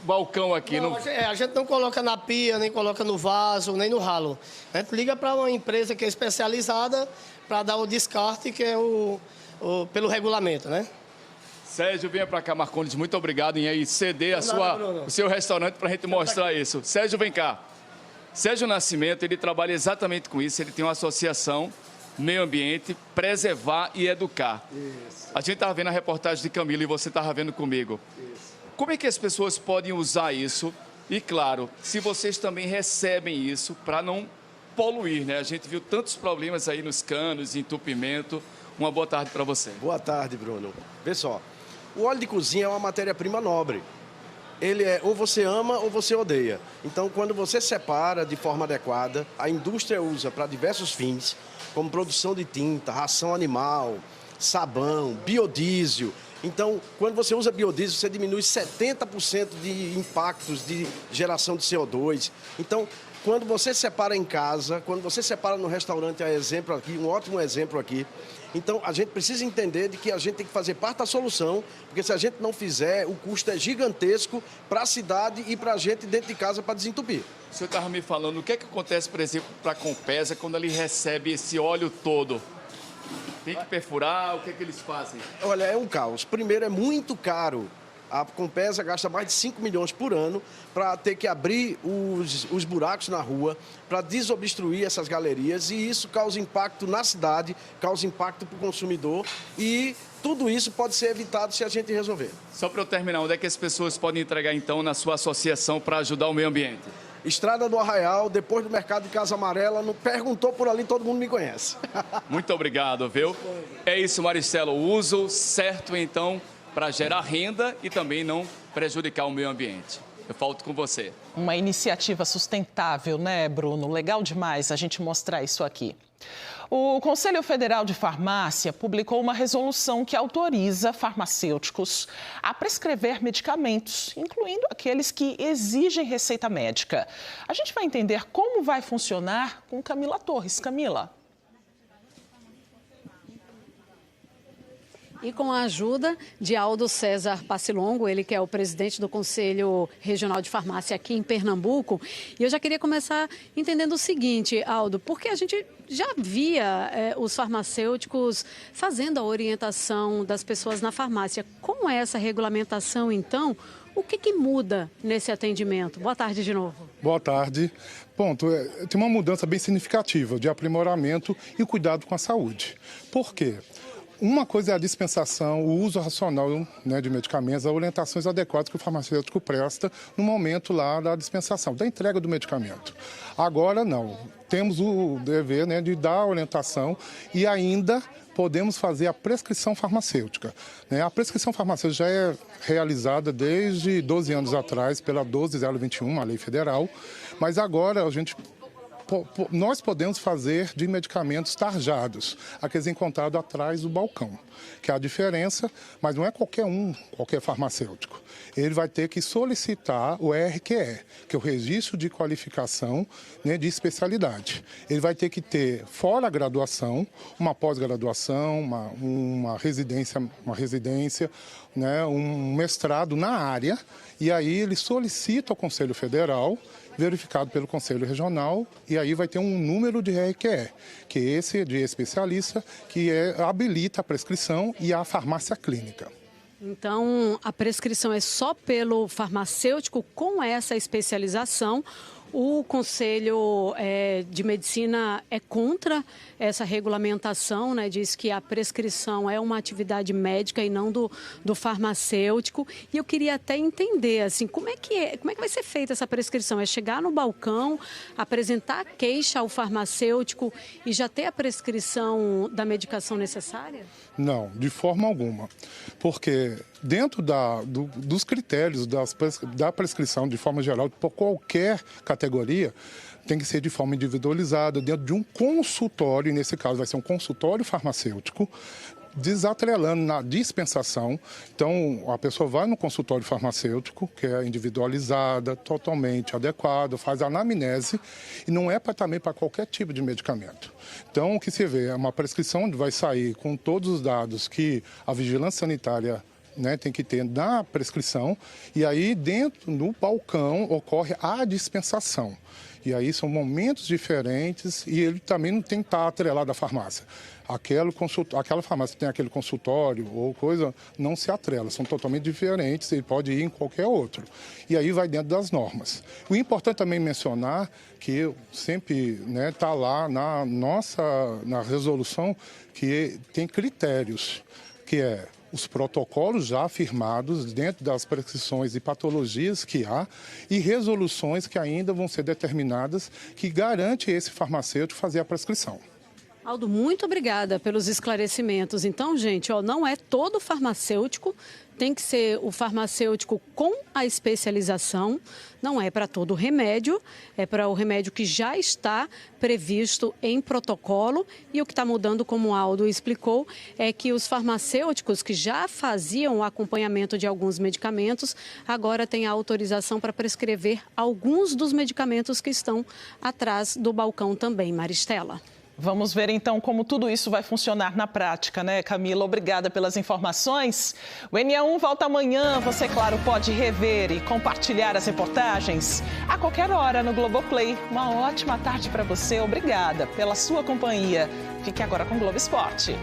[SPEAKER 5] balcão aqui.
[SPEAKER 19] Não, a gente não coloca na pia, nem coloca no vaso, nem no ralo. A gente liga para uma empresa que é especializada para dar o descarte, que é pelo regulamento, né?
[SPEAKER 5] Sérgio, venha para cá, Marcondes. Muito obrigado em aí ceder o seu restaurante para a gente mostrar isso. Sérgio, vem cá. Sérgio Nascimento, ele trabalha exatamente com isso. Ele tem uma associação, meio ambiente, preservar e educar. Isso. A gente estava vendo a reportagem de Camila e você estava vendo comigo. Isso. Como é que as pessoas podem usar isso? E, claro, se vocês também recebem isso para não poluir, né? A gente viu tantos problemas aí nos canos, entupimento. Uma boa tarde para você.
[SPEAKER 21] Boa tarde, Bruno. Vê só, o óleo de cozinha é uma matéria-prima nobre. Ele é ou você ama ou você odeia. Então, quando você separa de forma adequada, a indústria usa para diversos fins, como produção de tinta, ração animal, sabão, biodiesel. Então, quando você usa biodiesel, você diminui 70% de impactos de geração de CO2. Então, quando você separa em casa, quando você separa no restaurante, é exemplo aqui, um ótimo exemplo aqui. Então, a gente precisa entender de que a gente tem que fazer parte da solução, porque se a gente não fizer, o custo é gigantesco para a cidade e para a gente dentro de casa para desentupir.
[SPEAKER 5] O senhor estava me falando, o que é que acontece, por exemplo, para a Compesa quando ele recebe esse óleo todo? Tem que perfurar, o que é que eles fazem?
[SPEAKER 21] Olha, é um caos. Primeiro, é muito caro. A Compesa gasta mais de 5 milhões por ano para ter que abrir os buracos na rua, para desobstruir essas galerias, e isso causa impacto na cidade, causa impacto para o consumidor, e tudo isso pode ser evitado se a gente resolver.
[SPEAKER 5] Só para eu terminar, onde é que as pessoas podem entregar, então, na sua associação para ajudar o meio ambiente?
[SPEAKER 21] Estrada do Arraial, depois do Mercado de Casa Amarela, não perguntou por ali, todo mundo me conhece.
[SPEAKER 5] Muito obrigado, viu? É isso, Maristela, o uso certo, então, para gerar renda e também não prejudicar o meio ambiente. Eu volto com você.
[SPEAKER 1] Uma iniciativa sustentável, né, Bruno? Legal demais a gente mostrar isso aqui. O Conselho Federal de Farmácia publicou uma resolução que autoriza farmacêuticos a prescrever medicamentos, incluindo aqueles que exigem receita médica. A gente vai entender como vai funcionar com Camila Torres. Camila.
[SPEAKER 13] E com a ajuda de Aldo César Passilongo, ele que é o presidente do Conselho Regional de Farmácia aqui em Pernambuco. E eu já queria começar entendendo o seguinte, Aldo, porque a gente já via os farmacêuticos fazendo a orientação das pessoas na farmácia. Com essa regulamentação, então, o que muda nesse atendimento? Boa tarde de novo.
[SPEAKER 14] Boa tarde. Ponto. Tem uma mudança bem significativa de aprimoramento e cuidado com a saúde. Por quê? Uma coisa é a dispensação, o uso racional, né, de medicamentos, as orientações adequadas que o farmacêutico presta no momento lá da dispensação, da entrega do medicamento. Agora não, temos o dever, né, de dar a orientação e ainda podemos fazer a prescrição farmacêutica, né? A prescrição farmacêutica já é realizada desde 12 anos atrás pela 12021, a lei federal, mas agora nós podemos fazer de medicamentos tarjados, aqueles encontrados atrás do balcão, que é a diferença, mas não é qualquer farmacêutico. Ele vai ter que solicitar o RQE, que é o Registro de Qualificação, né, de Especialidade. Ele vai ter que ter, fora a graduação, uma pós-graduação, uma residência, né, um mestrado na área, e aí ele solicita ao Conselho Federal, verificado pelo Conselho Regional, e aí vai ter um número de RQE, que é esse de especialista, que habilita a prescrição e a farmácia clínica.
[SPEAKER 13] Então, a prescrição é só pelo farmacêutico com essa especialização. O Conselho de Medicina é contra essa regulamentação, né? Diz que a prescrição é uma atividade médica e não do farmacêutico. E eu queria até entender, assim, como é que vai ser feita essa prescrição? É chegar no balcão, apresentar a queixa ao farmacêutico e já ter a prescrição da medicação necessária?
[SPEAKER 14] Não, de forma alguma. Porque dentro dos critérios da prescrição, de forma geral, por qualquer categoria, tem que ser de forma individualizada, dentro de um consultório, e nesse caso vai ser um consultório farmacêutico, desatrelando na dispensação. Então, a pessoa vai no consultório farmacêutico, que é individualizada, totalmente adequada, faz a anamnese, e não é também para qualquer tipo de medicamento. Então, o que se vê é uma prescrição onde vai sair com todos os dados que a vigilância sanitária, né, tem que ter na prescrição, e aí dentro, no balcão, ocorre a dispensação. E aí são momentos diferentes e ele também não tem que estar atrelado à farmácia. Aquela farmácia que tem aquele consultório ou coisa, não se atrela, são totalmente diferentes, ele pode ir em qualquer outro. E aí vai dentro das normas. O importante também mencionar que sempre está lá na resolução que tem critérios, que é os protocolos já afirmados dentro das prescrições e patologias que há e resoluções que ainda vão ser determinadas que garante esse farmacêutico fazer a prescrição.
[SPEAKER 13] Aldo, muito obrigada pelos esclarecimentos. Então, gente, não é todo farmacêutico, tem que ser o farmacêutico com a especialização, não é para todo remédio, é para o remédio que já está previsto em protocolo. E o que está mudando, como o Aldo explicou, é que os farmacêuticos que já faziam o acompanhamento de alguns medicamentos, agora têm a autorização para prescrever alguns dos medicamentos que estão atrás do balcão também. Maristela.
[SPEAKER 1] Vamos ver então como tudo isso vai funcionar na prática, né, Camila? Obrigada pelas informações. O NE1 volta amanhã. Você, claro, pode rever e compartilhar as reportagens a qualquer hora no Globoplay. Uma ótima tarde para você. Obrigada pela sua companhia. Fique agora com o Globo Esporte.